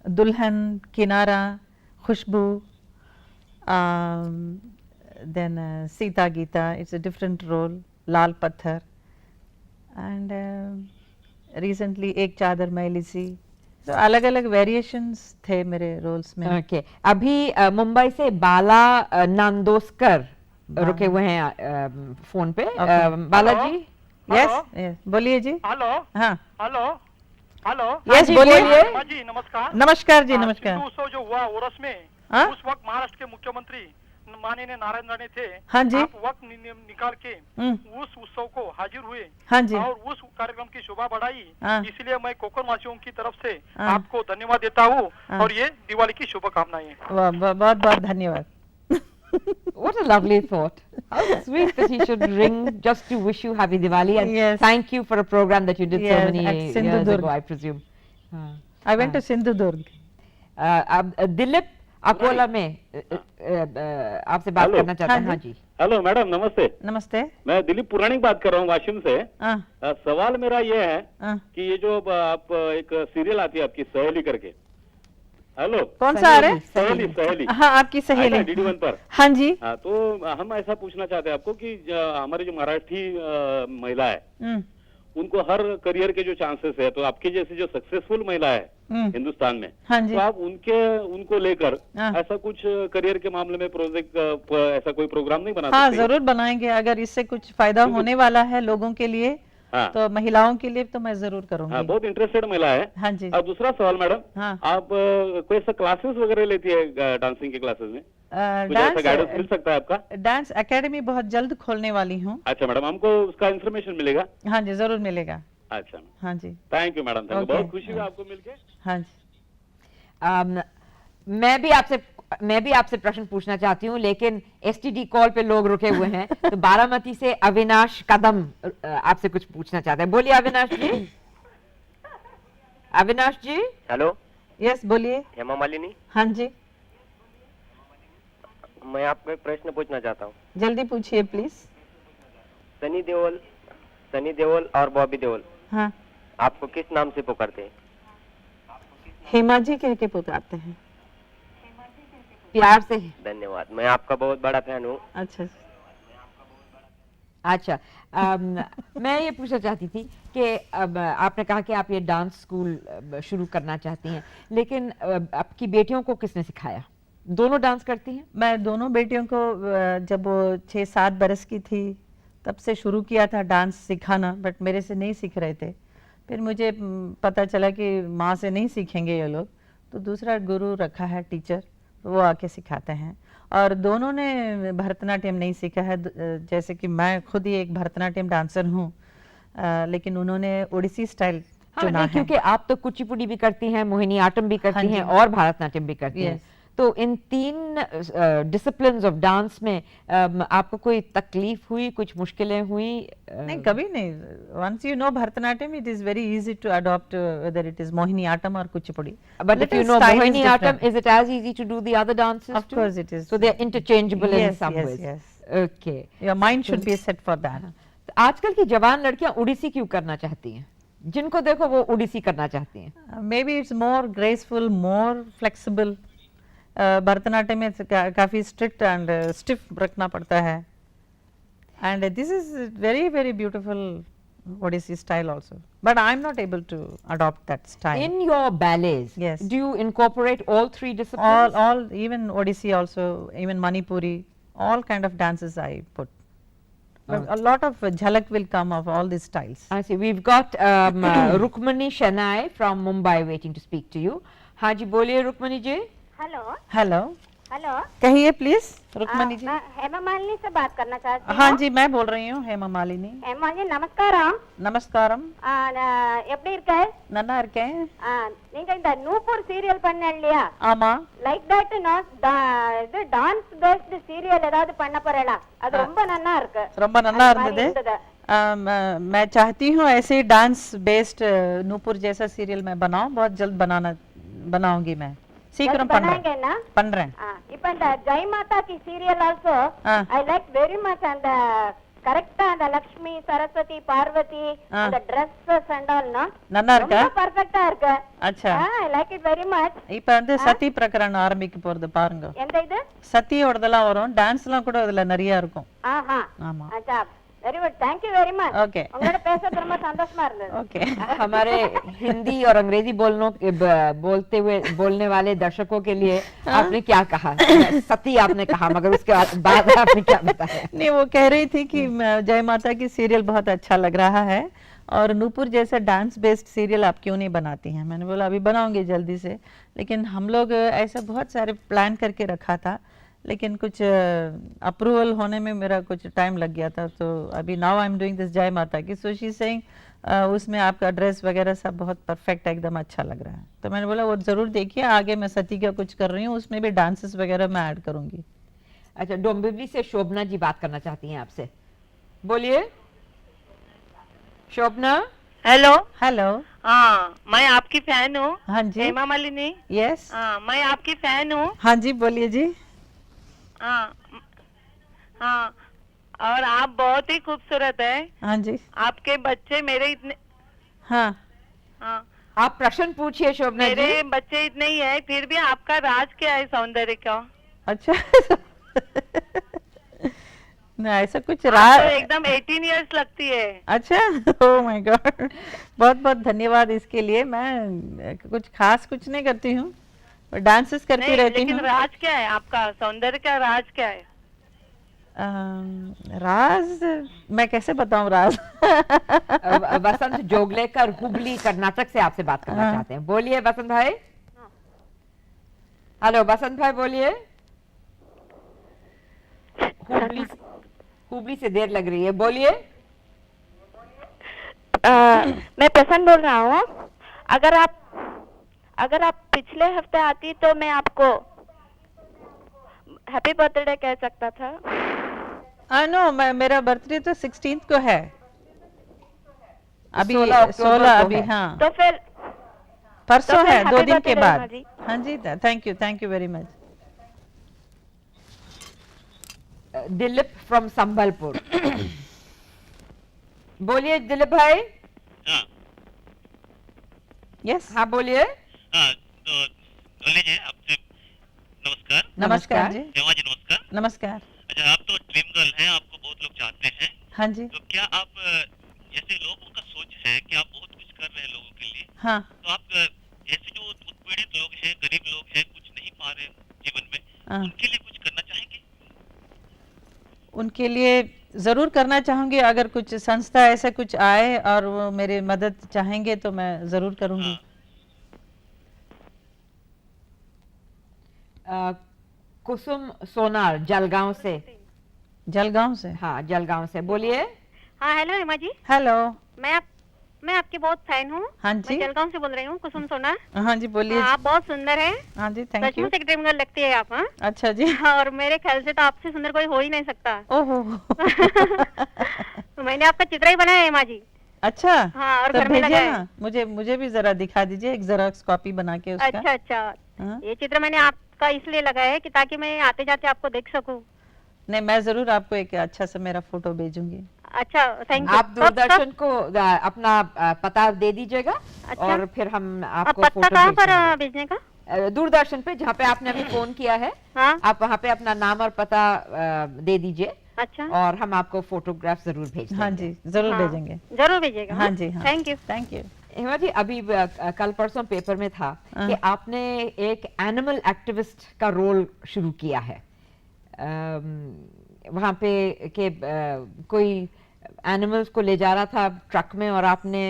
Speaker 3: दुल्हन, किनारा, खुशबू, then Sita Gita, it's a different role, लाल पत्थर, and recently एक चादर मैली सी। तो अलग अलग वेरिएशंस थे मेरे रोल्स में।
Speaker 1: ओके, अभी मुंबई से बाला नांदोस्कर रुके हुए हैं फोन पे। बाला जी,
Speaker 3: यस, बोलिए जी।
Speaker 7: हेलो।
Speaker 3: हाँ,
Speaker 7: हेलो। हेलो।
Speaker 3: यस, बोलिए
Speaker 7: जी, नमस्कार।
Speaker 3: नमस्कार जी, नमस्कार।
Speaker 7: उत्सव जो हुआ ओरस में, उस वक्त महाराष्ट्र के मुख्यमंत्री माननीय नारायण राणे थे।
Speaker 3: हाँ जी।
Speaker 7: आप वक्त निकाल के उस उत्सव को हाजिर हुए।
Speaker 3: हाँ जी।
Speaker 7: और उस कार्यक्रम की शोभा बढ़ाई।
Speaker 3: हाँ।
Speaker 7: इसलिए मैं कोकण वासियों की तरफ से आपको धन्यवाद देता हूँ। और ये दिवाली की शुभकामनाएं।
Speaker 3: बहुत बहुत धन्यवाद।
Speaker 1: What a lovely thought. How sweet that he should ring just to wish you happy Diwali and thank you for a program that you did so many years ago, I presume.
Speaker 3: I went to Sindhudurg.
Speaker 1: Dilip Akola में आपसे बात करना चाहता हूँ। हाँ जी।
Speaker 6: Hello madam, नमस्ते।
Speaker 3: नमस्ते,
Speaker 6: मैं दिलीप पुराणिक बात कर रहा हूँ वाशिम से। सवाल मेरा ये है कि ये जो आप एक सीरियल आती है आपकी सहेली करके, हेलो,
Speaker 3: कौन सा आ रहा है?
Speaker 6: सहेली।
Speaker 3: हाँ, आपकी सहेली
Speaker 6: DD1 पर।
Speaker 3: हाँ जी।
Speaker 6: हाँ, तो हम ऐसा पूछना चाहते हैं आपको कि हमारी जो मराठी महिला है उनको हर करियर के जो चांसेस है, तो आपकी जैसी जो सक्सेसफुल महिला है हिंदुस्तान में,
Speaker 3: हाँ जी।
Speaker 6: तो आप उनको लेकर ऐसा कुछ करियर के मामले में प्रोजेक्ट, ऐसा कोई प्रोग्राम नहीं बना सकते?
Speaker 3: हाँ, जरूर बनाएंगे। अगर इससे कुछ फायदा होने वाला है लोगों के लिए, तो महिलाओं के लिए तो मैं जरूर करूंगी।
Speaker 6: हाँ, बहुत इंटरेस्टेड महिला है।
Speaker 3: हाँ जी।
Speaker 6: और दूसरा सवाल मैडम,
Speaker 3: हाँ।
Speaker 6: आप कोई ऐसा क्लासेस वगैरह लेती है डांसिंग के क्लासेस में? कुछ ऐसा गाइडेंस मिल सकता है आपका?
Speaker 3: डांस एकेडमी बहुत जल्द खोलने वाली हूँ।
Speaker 6: अच्छा मैडम, हमको उसका इन्फॉर्मेशन मिलेगा?
Speaker 3: हाँ जी, जरूर मिलेगा।
Speaker 6: अच्छा,
Speaker 3: हाँ जी।
Speaker 6: थैंक यू मैडम, बहुत खुशी हुई आपको मिलके।
Speaker 3: हाँ जी।
Speaker 1: मैं भी आपसे प्रश्न पूछना चाहती हूँ, लेकिन STD कॉल पे लोग रुके हुए हैं। तो बारामती से अविनाश कदम आपसे कुछ पूछना चाहते हैं। बोलिए अविनाश जी। अविनाश जी।
Speaker 11: हेलो।
Speaker 3: यस, बोलिए।
Speaker 11: हेमा मालिनी।
Speaker 3: हाँ जी।
Speaker 11: मैं आपको एक प्रश्न पूछना चाहता हूँ।
Speaker 3: जल्दी पूछिए प्लीज।
Speaker 11: सनी देओल और बॉबी देओल,
Speaker 3: हाँ,
Speaker 11: आपको किस नाम से पुकारते हैं?
Speaker 3: हेमा जी कह के पुकारते हैं,
Speaker 1: प्यार से।
Speaker 11: धन्यवाद, मैं आपका बहुत बड़ा फैन हूँ।
Speaker 3: अच्छा।
Speaker 1: मैं ये पूछना चाहती थी कि अब आपने कहा कि आप ये डांस स्कूल शुरू करना चाहती हैं, लेकिन आपकी बेटियों को किसने सिखाया? दोनों डांस करती हैं?
Speaker 3: मैं दोनों बेटियों को जब वो 6-7 बरस की थी तब से शुरू किया था डांस सिखाना, बट मेरे से नहीं सीख रहे थे। फिर मुझे पता चला कि माँ से नहीं सीखेंगे ये लोग, तो दूसरा गुरु रखा है, टीचर, वो आके सिखाते हैं। और दोनों ने भरतनाट्यम नहीं सीखा है, जैसे कि मैं खुद ही एक भरतनाट्यम डांसर हूँ, लेकिन उन्होंने ओडिसी स्टाइल चुना है।
Speaker 1: क्योंकि आप तो कुचिपुड़ी भी करती हैं, मोहिनी आटम भी करती हैं और भरतनाट्यम भी करती हैं। तो इन 3 डिसिप्लिन्स ऑफ डांस में आपको कोई तकलीफ हुई, कुछ मुश्किलें हुई?
Speaker 3: नहीं, कभी नहीं। Once you know Bharatanatyam, it is very easy to adopt whether it is Mohiniattam और Kuchipudi.
Speaker 1: But if you know Mohini Atom, is it as easy to do the other dances
Speaker 3: Of course it is.
Speaker 1: So they are interchangeable in some ways.
Speaker 3: Yes.
Speaker 1: Okay.
Speaker 3: Your mind should be set for that.
Speaker 1: तो आजकल की जवान लड़कियां उड़ीसी क्यों करना चाहती हैं? जिनको देखो वो उड़ीसी करना चाहती हैं।
Speaker 3: Maybe it's more graceful, more flexible. Bharatanatyam में काफी स्ट्रिक्ट एंड स्टिफ रखना पड़ता है, and this is very very beautiful Odissi style also, but I am not able to adopt that style.
Speaker 1: In your ballets,
Speaker 3: yes,
Speaker 1: do you incorporate all 3 disciplines?
Speaker 3: All, even Odissi also, even Manipuri, all kind of dances I put. But a lot of jhalak will come of all these styles.
Speaker 1: I see. We've got Rukmani Shanai from Mumbai waiting to speak to you. हाँ जी, बोलिए रुक्मणी जी।
Speaker 10: Hello.
Speaker 3: Hello.
Speaker 12: Hello,
Speaker 3: कहिए please Rukmini जी।
Speaker 12: मैं हेमा मालिनी से बात करना चाहती हूँ।
Speaker 3: हाँ जी, मैं बोल रही हूँ हेमा मालिनी।
Speaker 12: हेमा जी நமஸ்காரம்.
Speaker 3: நமஸ்காரம்.
Speaker 12: எப்படி இருக்க?
Speaker 3: நல்லா இருக்கேன்.
Speaker 12: நீங்க இந்த நூப்பூர் சீரியல் பண்ண இல்லையா?
Speaker 3: ஆமா.
Speaker 12: லைக் தட் இது டான்ஸ் பேஸ்ட் சீரியல் ஏதாவது பண்ண போறேளா? அது ரொம்ப நல்லா இருக்கு.
Speaker 3: ரொம்ப நல்லா இருந்தது. मैं चाहती हूँ ऐसे डांस बेस्ड नूपुर जैसा सीरियल मैं बनाऊं, बहुत जल्द बनाऊंगी मैं। சீக்கிரம் பண்றேன்.
Speaker 12: இப்போ இந்த ஜெய் மாதா की serial also I like very much. அந்த கரெக்ட்டா அந்த லட்சுமி சரஸ்வதி பார்வதி அந்த Dresses and all
Speaker 3: நல்லா இருக்கா?
Speaker 12: ரொம்ப பெர்ஃபெக்ட்டா இருக்கு.
Speaker 3: अच्छा,
Speaker 12: I like it very much.
Speaker 3: இப்போ வந்து சதி பிரகரணம் ஆரம்பிக்க போறது பாருங்க.
Speaker 12: எந்த இது?
Speaker 3: சத்தியோடதெல்லாம் வரும், டான்ஸ்லாம் கூட அதுல நிறைய இருக்கும்.
Speaker 12: ஆஹா,
Speaker 3: ஆமா.
Speaker 12: अच्छा, very good, thank you very much.
Speaker 3: Okay,
Speaker 12: उन्होंने पैसे ரொம்ப சந்தோஷமா இருந்தது.
Speaker 3: ओके.
Speaker 1: हमारे हिंदी और अंग्रेजी बोलने वाले दर्शकों के लिए आपने क्या कहा? सती आपने कहा, मगर उसके बाद आपने क्या बताया?
Speaker 3: नहीं, वो कह रही थी कि जय माता की सीरियल बहुत अच्छा लग रहा है और नूपुर जैसा डांस बेस्ड सीरियल आप क्यों नहीं बनाती हैं? मैंने बोला अभी बनाऊंगी जल्दी से, लेकिन हम लोग ऐसा बहुत सारे प्लान करके रखा था, लेकिन कुछ अप्रूवल होने में मेरा कुछ टाइम लग गया था। तो अभी now I am doing this जय माता की, सो शी सेइंग उसमें आपका ड्रेस वगैरह सब बहुत परफेक्ट है, एकदम अच्छा लग रहा है। तो मैंने बोला वो जरूर देखिए, आगे मैं सती का कुछ कर रही हूँ, उसमें भी डांसेस वगैरह मैं ऐड करूंगी।
Speaker 1: अच्छा, डोंबिवली से शोभना जी बात करना चाहती हैं आपसे, बोलिए शोभना।
Speaker 9: हेलो।
Speaker 3: हेलो।
Speaker 9: हाँ, मैं आपकी फैन हूँ।
Speaker 3: हाँ जी।
Speaker 9: हेमा मालिनी।
Speaker 3: यस।
Speaker 9: हाँ, मैं आपकी फैन हूँ।
Speaker 3: हाँ जी, बोलिए जी।
Speaker 9: हाँ हाँ, और आप बहुत ही खूबसूरत है।
Speaker 3: हाँ जी।
Speaker 9: आपके बच्चे मेरे इतने।
Speaker 3: हाँ
Speaker 9: हाँ,
Speaker 1: आप प्रश्न पूछिए शोभना जी।
Speaker 9: मेरे बच्चे इतने ही है, फिर भी आपका राज क्या है सौंदर्य का?
Speaker 3: अच्छा। ना ऐसा कुछ राज
Speaker 9: तो एकदम 18 इयर्स लगती है।
Speaker 3: अच्छा, ओह माय गॉड, बहुत बहुत धन्यवाद इसके लिए। मैं कुछ खास कुछ नहीं करती हूँ, डांसेस करती रहती हूँ।
Speaker 9: लेकिन राज क्या है आपका, सौंदर्य का राज क्या है?
Speaker 3: राज मैं कैसे बताऊं राज?
Speaker 1: वसंत जोगलेकर हुगली कर्नाटक से आपसे बात करना चाहते हैं, बोलिए वसंत भाई। हेलो वसंत भाई, बोलिए। हुगली से देर लग रही है, बोलिए।
Speaker 12: मैं प्रसन्न बोल रहा हूँ। अगर आप पिछले हफ्ते आती तो मैं आपको हैप्पी बर्थडे कह सकता था।
Speaker 3: नो, मेरा बर्थडे तो 16th को है, अभी 16 अभी। हाँ,
Speaker 12: तो फिर
Speaker 3: परसों है, 2 दिन के बाद।
Speaker 12: जी।
Speaker 3: हाँ जी, thank you very much.
Speaker 1: Dilip from Sambalpur, बोलिए दिलीप भाई।
Speaker 3: यस।
Speaker 1: हाँ बोलिए।
Speaker 4: तो जी आपसे नमस्कार।
Speaker 3: नमस्कार जी।
Speaker 4: हेमा जी नमस्कार।
Speaker 3: नमस्कार।
Speaker 4: अच्छा, आप तो ड्रीम गर्ल हैं, आपको बहुत लोग चाहते हैं।
Speaker 3: हाँ जी।
Speaker 4: तो क्या आप जैसे लोगों का सोच है कि आप बहुत कुछ कर रहे हैं लोगों के लिए,
Speaker 3: हाँ,
Speaker 4: तो आप जैसे जो उत्पीड़ित लोग हैं, गरीब लोग हैं, कुछ नहीं पा रहे जीवन में, उनके लिए कुछ करना चाहेंगे?
Speaker 3: उनके लिए जरूर करना चाहूंगी। अगर कुछ संस्था ऐसा कुछ आए और वो मेरी मदद चाहेंगे तो मैं जरूर करूंगी।
Speaker 1: कुसुम सोनार जलगांव से।
Speaker 3: जलगांव से?
Speaker 1: हाँ, जलगांव से, बोलिए।
Speaker 8: हाँ, हेलो हेमा जी।
Speaker 3: हेलो।
Speaker 8: मैं आपकी बहुत फैन हूँ।
Speaker 3: हाँ जी।
Speaker 8: मैं जलगांव से बोल रही हूँ, कुसुम सोनार।
Speaker 3: हाँ जी, बोलिए।
Speaker 8: आप बहुत सुंदर हैं।
Speaker 3: हाँ जी, थैंक यू।
Speaker 8: सचमुच एक ड्रीम गर्ल लगती है आप। हाँ,
Speaker 3: अच्छा जी।
Speaker 8: और मेरे ख्याल से तो आपसे सुंदर कोई हो ही नहीं सकता।
Speaker 3: ओहो।
Speaker 8: तो मैंने आपका चित्र ही बनाया है हेमा जी।
Speaker 3: अच्छा।
Speaker 8: हाँ, और
Speaker 3: तो
Speaker 8: घर में
Speaker 3: भेजिए
Speaker 8: लगाया
Speaker 3: ना, मुझे भी जरा दिखा दीजिए, एक जेरॉक्स कॉपी बना के उसका।
Speaker 8: अच्छा अच्छा। ये चित्र मैंने आपका इसलिए लगाया है कि ताकि मैं आते जाते आपको देख सकूं।
Speaker 3: नहीं, मैं जरूर आपको एक अच्छा सा मेरा फोटो भेजूंगी।
Speaker 8: अच्छा, थैंक यू।
Speaker 1: आप दूरदर्शन को अपना पता दे दीजिएगा। अच्छा। और फिर हम आपको
Speaker 8: पता कहाँ पर भेजने का?
Speaker 1: दूरदर्शन पे, जहाँ पे आपने अभी फोन किया है।
Speaker 8: हाँ? आप
Speaker 1: वहाँ पे अपना नाम और पता दे दीजिए।
Speaker 8: अच्छा।
Speaker 1: और हम आपको फोटोग्राफ जरूर भेजेंगे।
Speaker 3: हाँ जी, जरूर भेजेंगे।
Speaker 8: जरूर भेजिएगा।
Speaker 3: हाँ जी, हाँ।
Speaker 8: Thank you.
Speaker 3: Thank you.
Speaker 1: Hema ji, अभी कल परसों पेपर में था कि आपने एक एनिमल एक्टिविस्ट का रोल शुरू किया है। वहाँ पे के कोई एनिमल्स को ले जा रहा था ट्रक में और आपने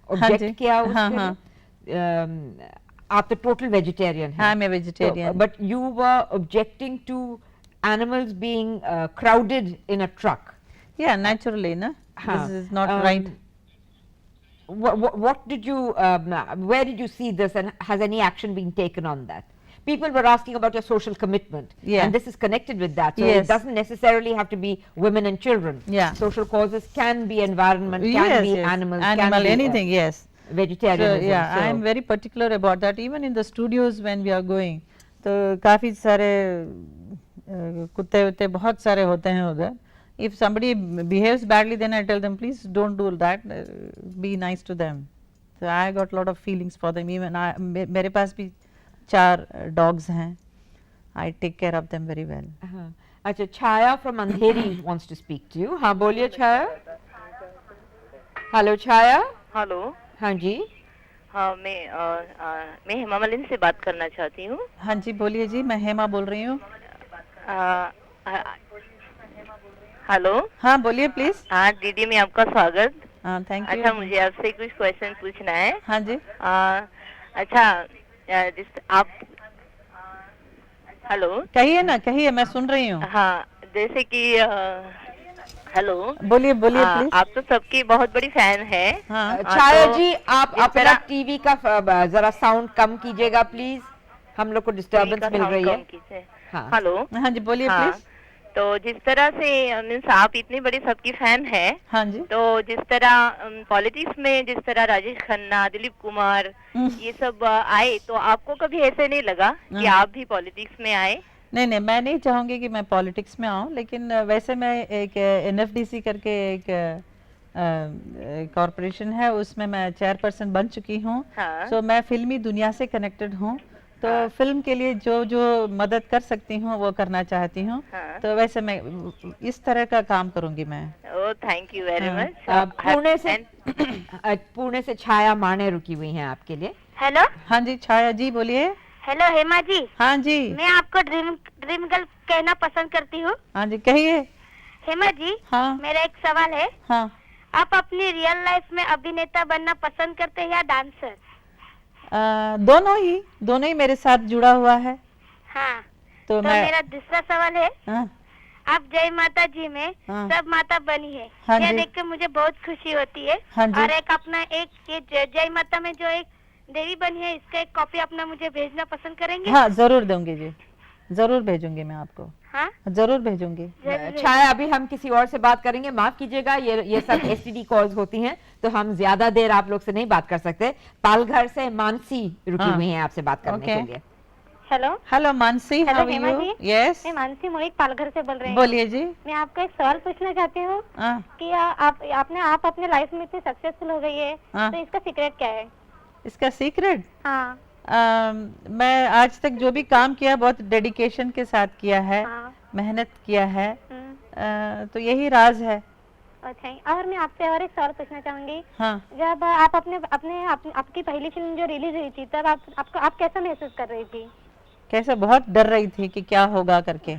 Speaker 1: ऑब्जेक्ट किया उसके। आप तो टोटल वेजिटेरियन हैं.
Speaker 3: I'm a vegetarian.
Speaker 1: But you were objecting to animals being crowded in a truck.
Speaker 3: Yeah, naturally, no? This is not right.
Speaker 1: What did you, where did you see this, and has any action been taken on that? People were asking about your social commitment, and this is connected with that. So it doesn't necessarily have to be women and children.
Speaker 3: Yeah.
Speaker 1: Social causes can be environment, can be animals,
Speaker 3: animal,
Speaker 1: can be
Speaker 3: anything. Yes.
Speaker 1: Vegetarianism.
Speaker 3: So, yeah, I am very particular about that. Even in the studios when we are going, तो काफी सारे कुत्ते वुत्ते बहुत सारे होते हैं उधर. If somebody behaves badly, then I tell them, please don't do that. Be nice to them. So I got a lot of feelings for them. Even मेरे पास भी 4 dogs हैं. I take care of them very well.
Speaker 1: अच्छा, छाया from Andheri wants to speak to you. हाँ बोलिए छाया. Hello छाया.
Speaker 13: Hello.
Speaker 1: हाँ जी.
Speaker 13: हाँ, मैं हेमा मालिनी से बात करना चाहती हूँ.
Speaker 3: हाँ जी बोलिए जी, मैं हेमा बोल रही हूँ.
Speaker 13: हेलो.
Speaker 3: हाँ बोलिए प्लीज.
Speaker 13: हाँ दीदी, मैं आपका स्वागत.
Speaker 3: हाँ थैंक यू.
Speaker 13: अच्छा, मुझे आपसे कुछ क्वेश्चन पूछना है.
Speaker 3: हाँ जी.
Speaker 13: अच्छा, आप हेलो.
Speaker 3: कहिए ना, कहिए, मैं सुन रही हूँ.
Speaker 13: हाँ, जैसे कि हेलो.
Speaker 3: बोलिए बोलिए प्लीज.
Speaker 13: आप तो सबकी बहुत बड़ी फैन है.
Speaker 1: छाया जी, आप अपना टीवी का जरा साउंड कम कीजिएगा प्लीज. हम लोग को डिस्टर्बेंस मिल रही है.
Speaker 13: हेलो.
Speaker 3: हाँ जी बोलिए प्लीज.
Speaker 13: तो जिस तरह से मीन्स आप इतनी बड़ी सबकी फैन है.
Speaker 3: हाँ जी.
Speaker 13: तो जिस तरह पॉलिटिक्स में जिस तरह राजेश खन्ना, दिलीप कुमार ये सब आए, तो आपको कभी ऐसे नहीं लगा कि आप भी पॉलिटिक्स में आए?
Speaker 3: नहीं, मैं नहीं चाहूंगी कि मैं पॉलिटिक्स में आऊं, लेकिन वैसे मैं एक NFDC करके एक कॉरपोरेशन है, उसमें मैं चेयरपर्सन बन चुकी हूँ. सो मैं फिल्मी दुनिया से कनेक्टेड हूँ. तो फिल्म के लिए जो मदद कर सकती हूँ वो करना चाहती हूँ. तो वैसे मैं इस तरह का काम करूंगी मैं.
Speaker 13: Oh, thank you very much.
Speaker 1: Pune से छाया माने रुकी हुई हैं आपके लिए.
Speaker 12: हेलो.
Speaker 3: हाँ जी छाया जी बोलिए.
Speaker 12: हेलो हेमा जी.
Speaker 3: हाँ जी.
Speaker 12: मैं आपको ड्रीम गर्ल कहना पसंद करती हूँ.
Speaker 3: हाँ जी कहिए.
Speaker 12: हेमा जी.
Speaker 3: हाँ.
Speaker 12: मेरा एक सवाल है.
Speaker 3: हाँ.
Speaker 12: आप अपनी रियल लाइफ में अभिनेता बनना पसंद करते हैं या डांसर?
Speaker 3: दोनों ही मेरे साथ जुड़ा हुआ है.
Speaker 12: हाँ.
Speaker 3: तो
Speaker 12: मेरा दूसरा सवाल है.
Speaker 3: हाँ.
Speaker 12: आप जय माता जी में सब माता बनी है.
Speaker 3: हाँ
Speaker 12: यह देखकर मुझे बहुत खुशी होती है.
Speaker 3: हाँ जी.
Speaker 12: और एक अपना ये जय माता में जो एक देवी बनी है, इसका एक कॉपी अपना मुझे भेजना पसंद करेंगे?
Speaker 3: हाँ जरूर दूंगी जी, जरूर भेजूंगी मैं आपको.
Speaker 12: हाँ
Speaker 3: जरूर भेजूंगी.
Speaker 1: छाया, अभी हम किसी और से बात करेंगे. माफ कीजिएगा, ये सब STD कॉल्स होती हैं, तो हम ज्यादा देर आप लोग से नहीं बात कर सकते. पालघर से मानसी रुकी हुई हैं आपसे बात करने के लिए.
Speaker 3: Hello Mansi, how are you? Yes,
Speaker 12: मैं मानसी मोहित पालघर से बोल रही हूँ.
Speaker 3: बोलिए जी.
Speaker 12: मैं आपको एक सवाल पूछना चाहती हूँ कि आप अपने लाइफ में इतनी सक्सेसफुल हो गई है, तो इसका सीक्रेट क्या है?
Speaker 3: इसका सीक्रेट?
Speaker 12: हाँ.
Speaker 3: मैं आज तक जो भी काम किया बहुत डेडिकेशन के साथ किया है. मेहनत किया है. तो यही राज है.
Speaker 12: अच्छा, और मैं आपसे और एक सवाल पूछना चाहूंगी.
Speaker 3: हाँ.
Speaker 12: जब आप आपकी पहली फिल्म जो रिलीज हुई थी, तब आप कैसा महसूस कर रही थी?
Speaker 3: कैसा? बहुत डर रही थी कि क्या होगा करके.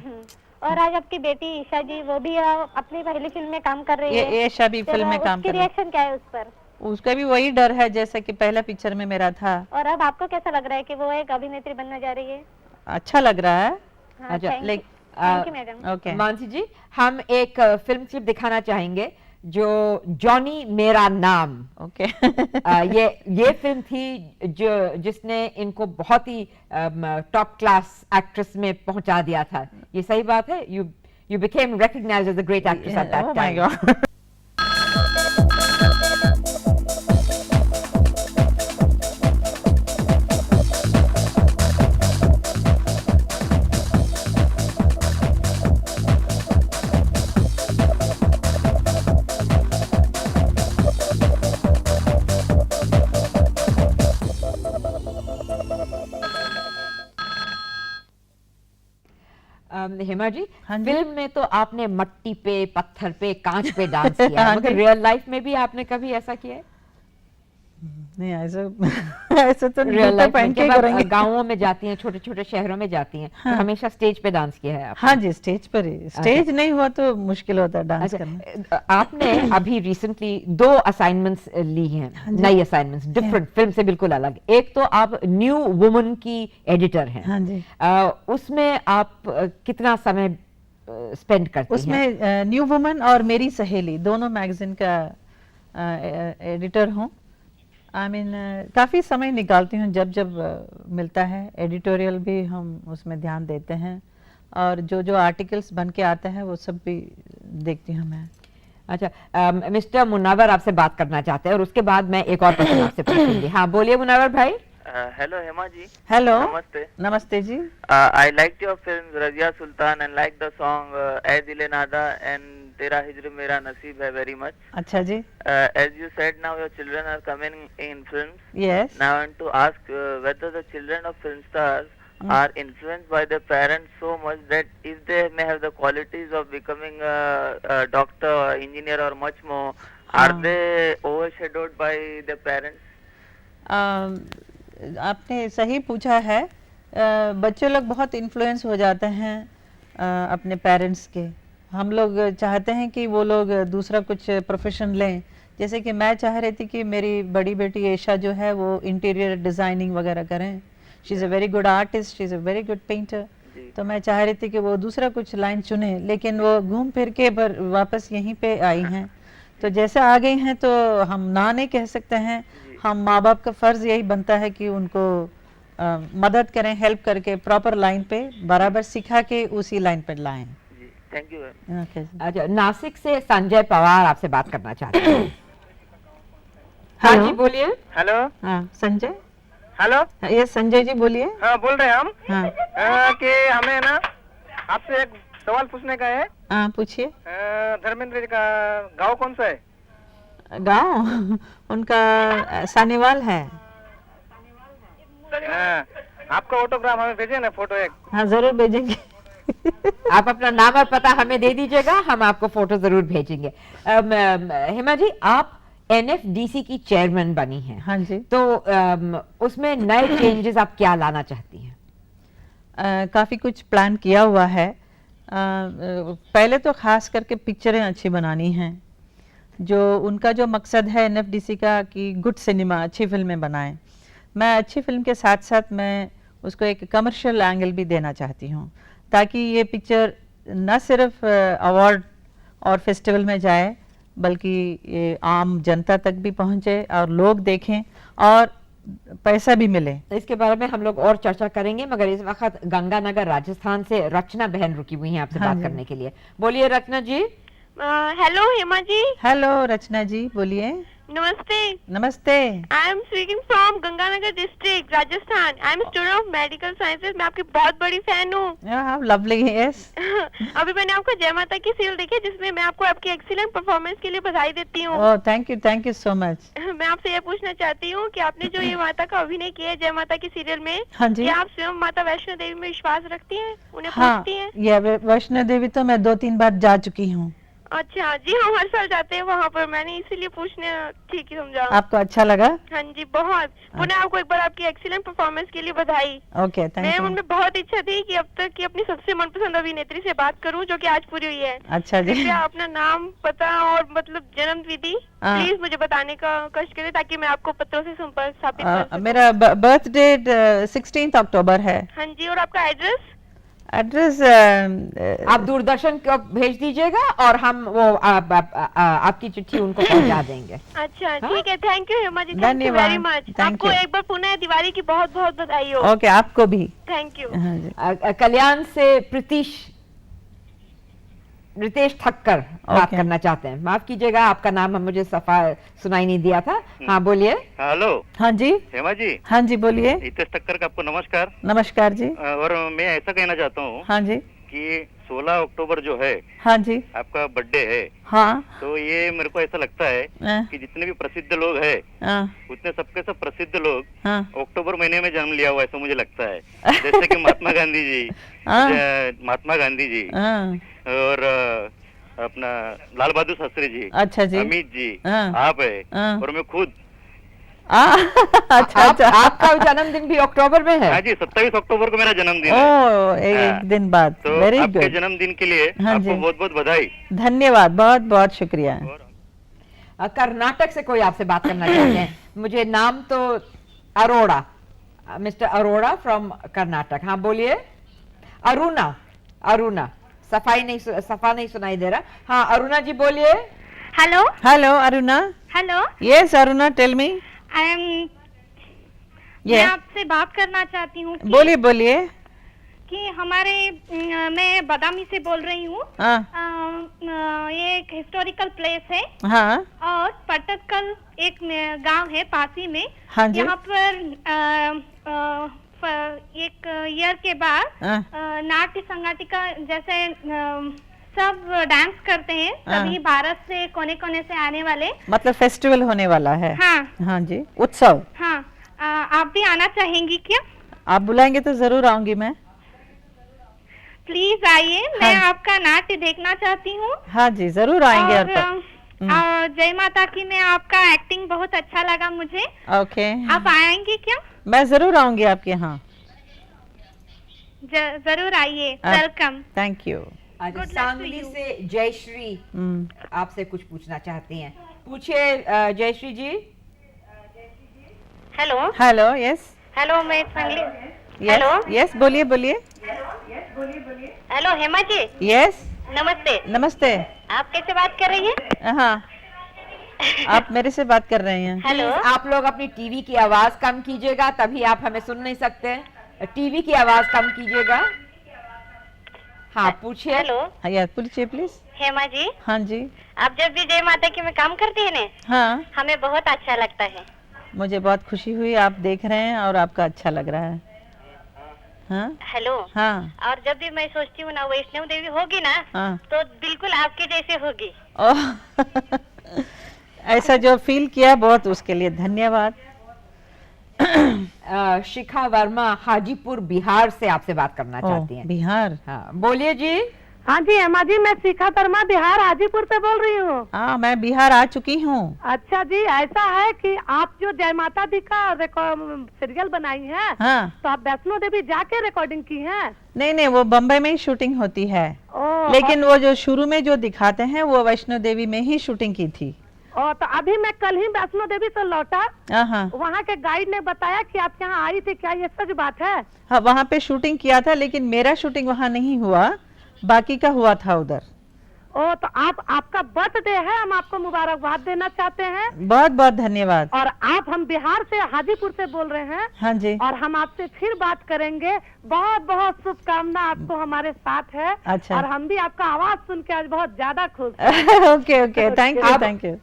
Speaker 12: और आज आपकी बेटी ईशा जी, वो भी अपनी पहली फिल्म में काम कर रही है.
Speaker 3: ईशा भी फिल्म में काम कर रही है.
Speaker 12: रिएक्शन क्या है उस पर?
Speaker 3: उसका भी वही डर है जैसा कि पहला पिक्चर में मेरा था.
Speaker 12: और अब आपको कैसा लग रहा है कि वो एक अभिनेत्री बनने जा रही है?
Speaker 3: अच्छा लग रहा है.
Speaker 1: अच्छा,
Speaker 12: thank you madam.
Speaker 3: Okay
Speaker 1: Mansi ji, हम एक फिल्म क्लिप दिखाना चाहेंगे जो जॉनी मेरा नाम.
Speaker 3: ओके.
Speaker 1: ये फिल्म थी जिसने इनको बहुत ही टॉप क्लास एक्ट्रेस में पहुंचा दिया था. ये सही बात है. You became recognised as a great actress at that time. Hema ji, film में तो आपने मट्टी पे, पत्थर पे, कांच पे डांस किया, मगर रियल लाइफ में भी आपने कभी ऐसा किया है?
Speaker 3: नहीं ऐसा ऐसा तो
Speaker 1: रियल लाइफ
Speaker 3: पहन
Speaker 1: में
Speaker 3: के
Speaker 1: जब आप
Speaker 3: करेंगे।
Speaker 1: गाँवों में जाती हैं, छोटे छोटे शहरों में जाती हैं,
Speaker 3: हाँ।
Speaker 1: तो हमेशा स्टेज पे डांस किया है आपने?
Speaker 3: हाँ जी, स्टेज पर ही। स्टेज नहीं हुआ तो मुश्किल होता है डांस करना।
Speaker 1: आपने अभी रिसेंटली 2 असाइनमेंट्स ली हैं, नई असाइनमेंट्स, डिफरेंट फिल्म से बिल्कुल अलग। एक तो आप न्यू वुमन की एडिटर हैं।
Speaker 3: हाँ जी।
Speaker 1: उसमें आप कितना समय स्पेंड करती हैं?
Speaker 3: उसमें न्यू वुमन और मेरी सहेली दोनों मैगजीन का एडिटर हूँ। आई मीन काफ़ी समय निकालती हूँ जब जब मिलता है। एडिटोरियल भी हम उसमें ध्यान देते हैं और जो जो आर्टिकल्स बन के आता है वो सब भी देखती हूँ मैं।
Speaker 1: अच्छा, मिस्टर मुनावर आपसे बात करना चाहते हैं और उसके बाद मैं एक और प्रश्न आपसे पूछूंगी। हाँ बोलिए मुनावर भाई।
Speaker 14: हेलो हेमा जी।
Speaker 3: हेलो,
Speaker 14: नमस्ते।
Speaker 3: नमस्ते जी।
Speaker 14: I liked your film Razia Sultan and liked the song Ae Dile Nada and Tera Hijr Mera Naseeb Hai very much.
Speaker 3: अच्छा जी।
Speaker 14: As you said, now your children are coming in films.
Speaker 3: Yes.
Speaker 14: Now I want to ask whether the children of film stars are influenced by their parents so much that if they may have the qualities of becoming a doctor or engineer or much more, are they overshadowed by their parents?
Speaker 3: आपने सही पूछा है। बच्चे लोग बहुत influence हो जाते हैं अपने पेरेंट्स के। हम लोग चाहते हैं कि वो लोग दूसरा कुछ प्रोफेशन लें। जैसे कि मैं चाह रही थी कि मेरी बड़ी बेटी ऐशा जो है वो इंटीरियर डिज़ाइनिंग वगैरह करें। She is a very good artist, she is a very good painter. तो मैं चाह रही थी कि वो दूसरा कुछ लाइन चुने, लेकिन वो घूम फिर के पर वापस यहीं पे आई हैं। तो जैसे आ गई हैं तो हम ना नहीं कह सकते हैं। हम माँ बाप का फ़र्ज़ यही बनता है कि उनको मदद करें, हेल्प करके प्रॉपर लाइन पे बराबर सिखा के उसी लाइन पर लाएं।
Speaker 14: Thank you.
Speaker 1: अच्छा, नासिक से संजय पवार आपसे बात करना चाहते हैं। हाँ जी बोलिए।
Speaker 15: हेलो।
Speaker 3: हाँ संजय।
Speaker 15: हेलो।
Speaker 3: ये संजय जी बोलिए।
Speaker 15: हाँ बोल रहे हैं हम।
Speaker 3: हाँ।
Speaker 15: कि हमें ना आपसे एक सवाल पूछने का है।
Speaker 3: हाँ पूछिए।
Speaker 15: धर्मेंद्र जी का गांव कौन सा है?
Speaker 3: गांव उनका सानेवाल है।
Speaker 15: आपका ऑटोग्राफ हमें भेजे ना, फोटो एक।
Speaker 3: हाँ जरूर भेजेंगे।
Speaker 1: आप अपना नाम और पता हमें दे दीजिएगा, हम आपको फोटो जरूर भेजेंगे। हेमा जी, आप NFDC की चेयरमैन बनी हैं।
Speaker 3: हाँ जी।
Speaker 1: तो उसमें नए चेंजेस आप क्या लाना चाहती हैं?
Speaker 3: काफ़ी कुछ प्लान किया हुआ है। पहले तो ख़ास करके पिक्चरें अच्छी बनानी हैं। जो उनका जो मकसद है NFDC का कि गुड सिनेमा, अच्छी फिल्में बनाएं। मैं अच्छी फिल्म के साथ साथ मैं उसको एक कमर्शियल एंगल भी देना चाहती हूँ, ताकि ये पिक्चर न सिर्फ अवार्ड और फेस्टिवल में जाए बल्कि ये आम जनता तक भी पहुँचे और लोग देखें और पैसा भी मिले।
Speaker 1: इसके बारे में हम लोग और चर्चा करेंगे, मगर इस वक्त गंगानगर राजस्थान से रचना बहन रुकी हुई हैं आपसे बात करने के लिए। बोलिए रचना जी।
Speaker 10: हेलो हेमा जी।
Speaker 3: हेलो रचना जी बोलिए।
Speaker 10: नमस्ते।
Speaker 3: नमस्ते।
Speaker 10: I am speaking from Ganganagar district Rajasthan. I am student of medical sciences. मैं आपकी बहुत बड़ी फैन हूँ।
Speaker 3: Lovely yes.
Speaker 10: अभी मैंने आपको जय माता की सीरियल देखी, जिसमें मैं आपको आपकी एक्सीलेंट परफॉर्मेंस के लिए बधाई देती हूँ।
Speaker 3: ओह थैंक यू सो मच।
Speaker 10: मैं आपसे ये पूछना चाहती हूँ कि आपने जो ये माता का अभिनय किया है जय माता की सीरियल में,
Speaker 3: हाँ जी।
Speaker 10: क्या आप स्वयं माता वैष्णो देवी में विश्वास रखती हैं, उन्हें
Speaker 3: हाँ,
Speaker 10: पूछती हैं?
Speaker 3: ये वैष्णो देवी तो मैं 2-3 बार जा चुकी हूँ।
Speaker 10: अच्छा जी, हम हर साल जाते हैं वहाँ पर। मैंने इसीलिए पूछने ठीक है समझा।
Speaker 3: आपको अच्छा लगा?
Speaker 10: हाँ जी बहुत। पुनः आपको एक बार आपकी एक्सीलेंट परफॉर्मेंस के लिए बधाई।
Speaker 3: Okay thank you.
Speaker 10: उनमें बहुत इच्छा थी कि अब तक की अपनी सबसे मनपसंद अभिनेत्री से बात करूं, जो कि आज पूरी हुई है।
Speaker 3: अच्छा जी।
Speaker 10: कृपया अपना नाम, पता और मतलब जन्म तिथि प्लीज मुझे बताने का कष्ट करें, ताकि मैं आपको पत्रों से संपर्क स्थापित कर सकूं।
Speaker 3: मेरा बर्थ डेट 16 अक्टूबर है।
Speaker 10: हाँ जी। और आपका एड्रेस?
Speaker 3: एड्रेस
Speaker 1: आप दूरदर्शन को भेज दीजिएगा और हम वो आपकी चिट्ठी उनको पहुंचा देंगे।
Speaker 10: अच्छा ठीक है। Thank you Hema ji, thank you
Speaker 3: धन्यवाद।
Speaker 10: Very much. आपको एक बार पुनः दिवाली की बहुत बहुत बधाई हो।
Speaker 3: ओके आपको भी
Speaker 10: थैंक यू।
Speaker 1: कल्याण से रितेश ठक्कर बात करना चाहते हैं। माफ कीजिएगा, आपका नाम मुझे सफा सुनाई नहीं दिया था। हाँ बोलिए।
Speaker 6: हेलो।
Speaker 3: हाँ जी।
Speaker 6: हेमा जी।
Speaker 3: हाँ जी बोलिए।
Speaker 6: रितेश ठक्कर का आपको नमस्कार।
Speaker 3: नमस्कार जी।
Speaker 6: और मैं ऐसा कहना चाहता हूँ
Speaker 3: हाँ जी
Speaker 6: कि 16 अक्टूबर जो है,
Speaker 3: हाँ जी,
Speaker 6: आपका बर्थडे है।
Speaker 3: हाँ।
Speaker 6: तो ये मेरे को ऐसा लगता है कि जितने भी प्रसिद्ध लोग हैं, उतने सबके सब प्रसिद्ध लोग अक्टूबर महीने में जन्म लिया हुआ, ऐसा मुझे लगता है। जैसे कि महात्मा गांधी जी और अपना लाल बहादुर शास्त्री जी,
Speaker 3: अच्छा जी,
Speaker 6: अमित जी, आप है और मैं खुद
Speaker 3: अच्छा
Speaker 1: आपका जन्मदिन भी अक्टूबर में है?
Speaker 4: हाँ जी, 27 अक्टूबर को मेरा जन्मदिन है।
Speaker 3: ओह, एक दिन बाद।
Speaker 4: तो
Speaker 3: वेरी
Speaker 4: आपके
Speaker 3: गुड।
Speaker 4: जन्मदिन के लिए
Speaker 3: हाँ
Speaker 4: आपको
Speaker 3: जी।
Speaker 4: बहुत बहुत बधाई।
Speaker 3: धन्यवाद, बहुत बहुत शुक्रिया।
Speaker 1: कर्नाटक से कोई आपसे बात करना चाहते हैं? मुझे नाम तो अरोड़ा, मिस्टर अरोड़ा फ्रॉम कर्नाटक। हाँ बोलिए। अरुणा, सफा नहीं सुनाई दे रहा। हाँ अरुणा जी बोलिए।
Speaker 10: Hello
Speaker 3: hello Aruna.
Speaker 10: Hello,
Speaker 3: yes Aruna, tell me.
Speaker 10: मैं आपसे बात करना चाहती हूँ
Speaker 3: बोलिए बोलिए।
Speaker 10: कि हमारे मैं बादामी से बोल रही हूँ। ये एक हिस्टोरिकल प्लेस है।
Speaker 3: हाँ।
Speaker 10: और पटक्कल एक गांव है पासी में।
Speaker 3: हाँ जी।
Speaker 10: यहाँ पर एक ईयर के बाद नाट्य संगठिका जैसे सब डांस करते हैं सभी भारत से कोने कोने से आने वाले।
Speaker 3: मतलब फेस्टिवल होने वाला है।
Speaker 10: हाँ
Speaker 3: हाँ जी, उत्सव।
Speaker 10: हाँ, आप भी आना चाहेंगी क्या?
Speaker 3: आप बुलाएंगे तो जरूर आऊंगी मैं।
Speaker 10: प्लीज आइए, मैं आपका नाट्य देखना चाहती हूँ।
Speaker 3: हाँ जी, जरूर आएंगे।
Speaker 10: और जय माता की में आपका एक्टिंग बहुत अच्छा लगा मुझे।
Speaker 3: ओके।
Speaker 10: आप आएंगी क्या?
Speaker 3: मैं जरूर आऊंगी आपके यहाँ।
Speaker 10: जरूर आइए, वेलकम।
Speaker 3: Thank you.
Speaker 1: सांगली से जयश्री आपसे कुछ पूछना चाहती हैं। पूछिए Jayashree ji.
Speaker 10: Hello
Speaker 3: hello, yes.
Speaker 10: Hello, मैं सांगली।
Speaker 3: हेलो यस, बोलिए बोलिए।
Speaker 10: हेलो हेमा जी।
Speaker 3: यस,
Speaker 10: नमस्ते।
Speaker 3: नमस्ते।
Speaker 10: आप कैसे बात कर रही हैं?
Speaker 3: हाँ, आप मेरे से बात कर रहे हैं।
Speaker 1: हेलो, आप लोग अपनी टीवी की आवाज कम कीजिएगा, तभी आप हमें सुन नहीं सकते। टीवी की आवाज कम कीजिएगा। हाँ पूछिए।
Speaker 10: हेलो।
Speaker 3: हाँ पूछिए प्लीज।
Speaker 10: हेमा जी।
Speaker 3: हाँ जी।
Speaker 10: आप जब भी जय माता की में काम करती है ना,
Speaker 3: हाँ,
Speaker 10: हमें बहुत अच्छा लगता है।
Speaker 3: मुझे बहुत खुशी हुई, आप देख रहे हैं और आपका अच्छा लग रहा है। हाँ
Speaker 10: हेलो।
Speaker 3: हाँ।
Speaker 10: और जब भी मैं सोचती हूँ ना वैष्णव देवी होगी ना,
Speaker 3: हाँ।
Speaker 10: तो बिल्कुल आपके जैसे होगी।
Speaker 3: ओह ऐसा जो फील किया, बहुत उसके लिए धन्यवाद।
Speaker 1: शिखा वर्मा हाजीपुर बिहार से आपसे बात करना चाहती हैं।
Speaker 3: बिहार।
Speaker 1: हाँ बोलिए जी।
Speaker 2: हाँ जी हेमा जी, मैं शिखा वर्मा बिहार हाजीपुर से बोल रही हूँ।
Speaker 3: हाँ, मैं बिहार आ चुकी हूँ।
Speaker 2: अच्छा जी, ऐसा है कि आप जो जय माता दी का सीरियल बनाई है,
Speaker 3: हाँ।
Speaker 2: तो आप वैष्णो देवी जाके रिकॉर्डिंग की है?
Speaker 3: नहीं, वो बम्बई में ही शूटिंग होती है। लेकिन वो जो शुरू में जो दिखाते हैं वो वैष्णो देवी में ही शूटिंग की थी।
Speaker 2: तो अभी मैं कल ही वैष्णो देवी से लौटा।
Speaker 3: हाँ।
Speaker 2: वहाँ के गाइड ने बताया कि आप यहाँ आई थी, क्या ये सच बात है?
Speaker 3: हाँ, वहाँ पे शूटिंग किया था, लेकिन मेरा शूटिंग वहाँ नहीं हुआ, बाकी का हुआ था उधर।
Speaker 2: तो आपका बर्थडे है, हम आपको मुबारकबाद देना चाहते हैं।
Speaker 3: बहुत बहुत धन्यवाद।
Speaker 2: और हम बिहार से हाजीपुर से बोल रहे हैं।
Speaker 3: हाँ जी।
Speaker 2: और हम आपसे फिर बात करेंगे। बहुत बहुत शुभकामना आपको हमारे साथ है।
Speaker 3: अच्छा।
Speaker 2: और हम भी आपका आवाज सुन के आज बहुत ज्यादा खुश
Speaker 3: ओके, थैंक यू।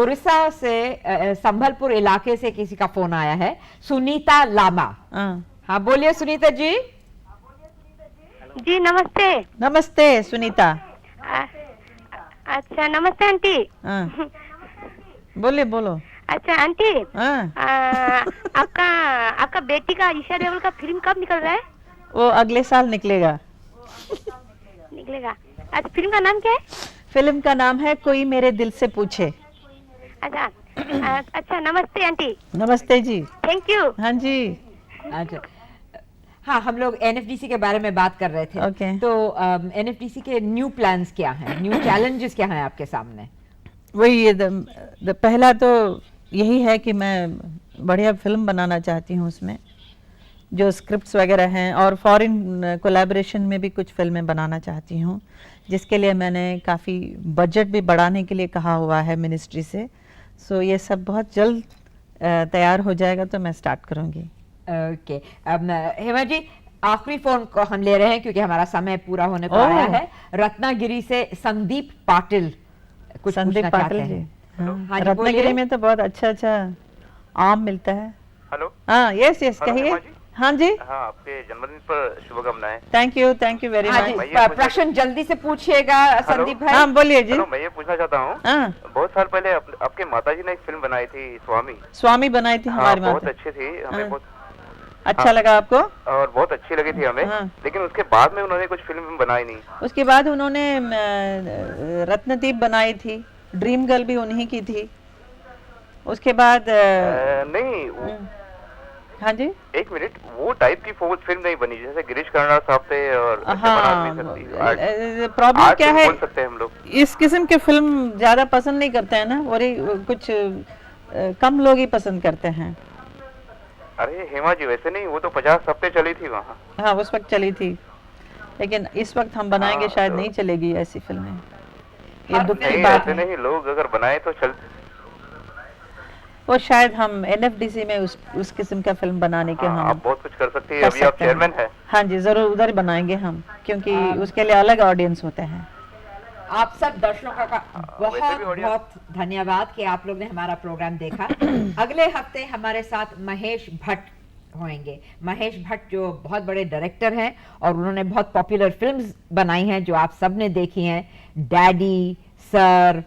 Speaker 1: उड़ीसा से संबलपुर इलाके से किसी का फोन आया है, सुनीता लामा। हाँ बोलिए सुनीता जी।
Speaker 10: जी नमस्ते।
Speaker 3: नमस्ते सुनीता।
Speaker 10: अच्छा नमस्ते आंटी।
Speaker 3: बोलो।
Speaker 10: अच्छा आंटी, आपका बेटी का ईशा देओल का फिल्म कब निकल रहा है?
Speaker 3: वो अगले साल निकलेगा।
Speaker 10: अच्छा, फिल्म का नाम क्या है?
Speaker 3: फिल्म का नाम है कोई मेरे दिल से पूछे।
Speaker 10: अच्छा नमस्ते आंटी।
Speaker 3: नमस्ते जी।
Speaker 10: Thank you.
Speaker 3: हाँ जी।
Speaker 1: अच्छा हाँ, हम लोग एनएफडीसी के बारे में बात कर रहे थे। तो एनएफडीसी के न्यू प्लान्स क्या हैं, न्यू चैलेंजेस क्या हैं आपके सामने?
Speaker 3: वही पहला तो यही है कि मैं बढ़िया फिल्म बनाना चाहती हूँ, उसमें जो स्क्रिप्ट्स वगैरह हैं, और फॉरेन कोलैबोरेशन में भी कुछ फिल्में बनाना चाहती हूँ, जिसके लिए मैंने काफ़ी बजट भी बढ़ाने के लिए कहा हुआ है मिनिस्ट्री से। सो ये सब बहुत जल्द तैयार हो जाएगा तो मैं स्टार्ट करूँगी।
Speaker 1: ओके। अब हेमा जी, आखिरी फोन को हम ले रहे हैं क्योंकि हमारा समय पूरा होने को आया है। रत्नागिरी से संदीप पाटिल कुछ पूछना चाहते हैं। हाँ,
Speaker 3: रत्नागिरी में तो बहुत अच्छा आम मिलता है।
Speaker 15: हेलो।
Speaker 3: हाँ यस कहिए। हाँ जी।
Speaker 15: हाँ, आपके जन्मदिन पर शुभकामनाएं।
Speaker 3: Thank you very much.
Speaker 1: प्रश्न जल्दी से पूछिएगा संदीप भाई।
Speaker 3: हाँ बोलिए जी।
Speaker 15: मैं ये पूछना चाहता हूँ, बहुत साल पहले आपके माताजी ने एक फिल्म बनाई थी, स्वामी बनाई थी हमारी माता। बहुत अच्छी थी, हमें बहुत
Speaker 3: अच्छा लगा आपको?
Speaker 15: और बहुत अच्छी लगी थी हमें। लेकिन उसके बाद में उन्होंने कुछ फिल्म बनाई नहीं।
Speaker 3: उसके बाद उन्होंने रत्नदीप बनाई थी, ड्रीम गर्ल भी उन्हीं की थी। उसके बाद
Speaker 15: नहीं
Speaker 3: हाँ जी,
Speaker 15: एक मिनट, वो टाइप की फिल्म नहीं बनी जैसे गिरीश कर्नाड साहब थे और
Speaker 3: हाँ, प्रॉब्लम क्या है,
Speaker 15: बोल सकते हैं हम लोग
Speaker 3: इस किस्म के फिल्म ज्यादा पसंद नहीं करते हैं ना, और कुछ कम लोग ही पसंद करते हैं।
Speaker 15: अरे हेमा जी वैसे नहीं, वो तो 50 हफ्ते चली थी वहाँ।
Speaker 3: हाँ उस वक्त चली थी, लेकिन इस वक्त हम बनाएंगे शायद
Speaker 15: तो
Speaker 3: नहीं चलेगी ऐसी फिल्में। ये दुख की
Speaker 15: नहीं,
Speaker 3: बात
Speaker 15: ऐसे नहीं, लोग अगर बनाए तो चल,
Speaker 3: वो शायद हम एनएफडीसी में उस किस्म का फिल्म बनाने के हम
Speaker 15: आप बहुत कुछ कर सकती है, अभी आप चेयरमैन है।
Speaker 3: हाँ जी जरूर, उधर बहुत हम, क्योंकि उसके लिए अलग ऑडियंस होते हैं।
Speaker 1: आप सब दर्शकों का बहुत धन्यवाद कि आप लोग ने हमारा प्रोग्राम देखा। अगले हफ्ते हमारे साथ महेश भट्ट होंगे। महेश भट्ट जो बहुत बड़े डायरेक्टर हैं और उन्होंने बहुत पॉपुलर फिल्म्स बनाई हैं जो आप सब ने देखी हैं, डैडी, सर,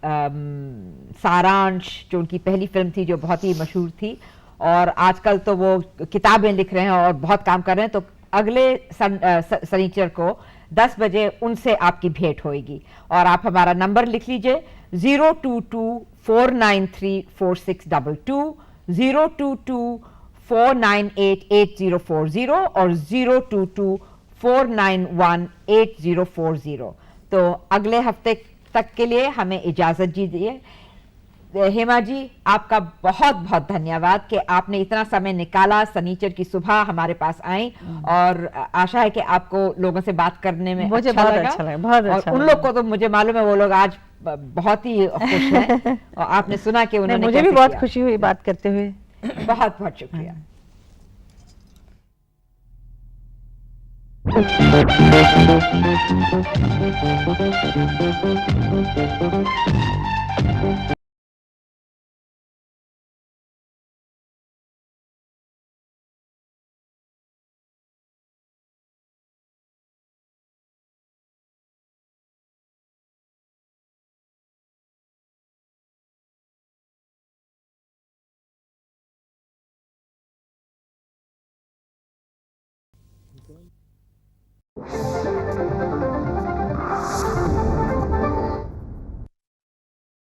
Speaker 1: सारांश जो उनकी पहली फिल्म थी जो बहुत ही मशहूर थी, और आजकल तो वो किताबें लिख रहे हैं और बहुत काम कर रहे हैं। तो अगले शनिचर को 10 बजे उनसे आपकी भेंट होगी, और आप हमारा नंबर लिख लीजिए 022-493-4622, 022-498-8040 और 022-491-8040। तो अगले हफ्ते तक के लिए हमें इजाजत दीजिए। हेमा जी आपका बहुत बहुत धन्यवाद कि आपने इतना समय निकाला, शनिचर की सुबह हमारे पास आई, और आशा है कि आपको लोगों से बात करने में
Speaker 3: मुझे
Speaker 1: अच्छा
Speaker 3: बहुत
Speaker 1: लगा।
Speaker 3: अच्छा लगा, बहुत अच्छा
Speaker 1: और उन लोग को तो मुझे मालूम है वो लोग आज बहुत ही खुश हैं और आपने सुना कि उन्होंने
Speaker 3: मुझे भी बहुत खुशी हुई बात करते हुए।
Speaker 1: बहुत बहुत शुक्रिया।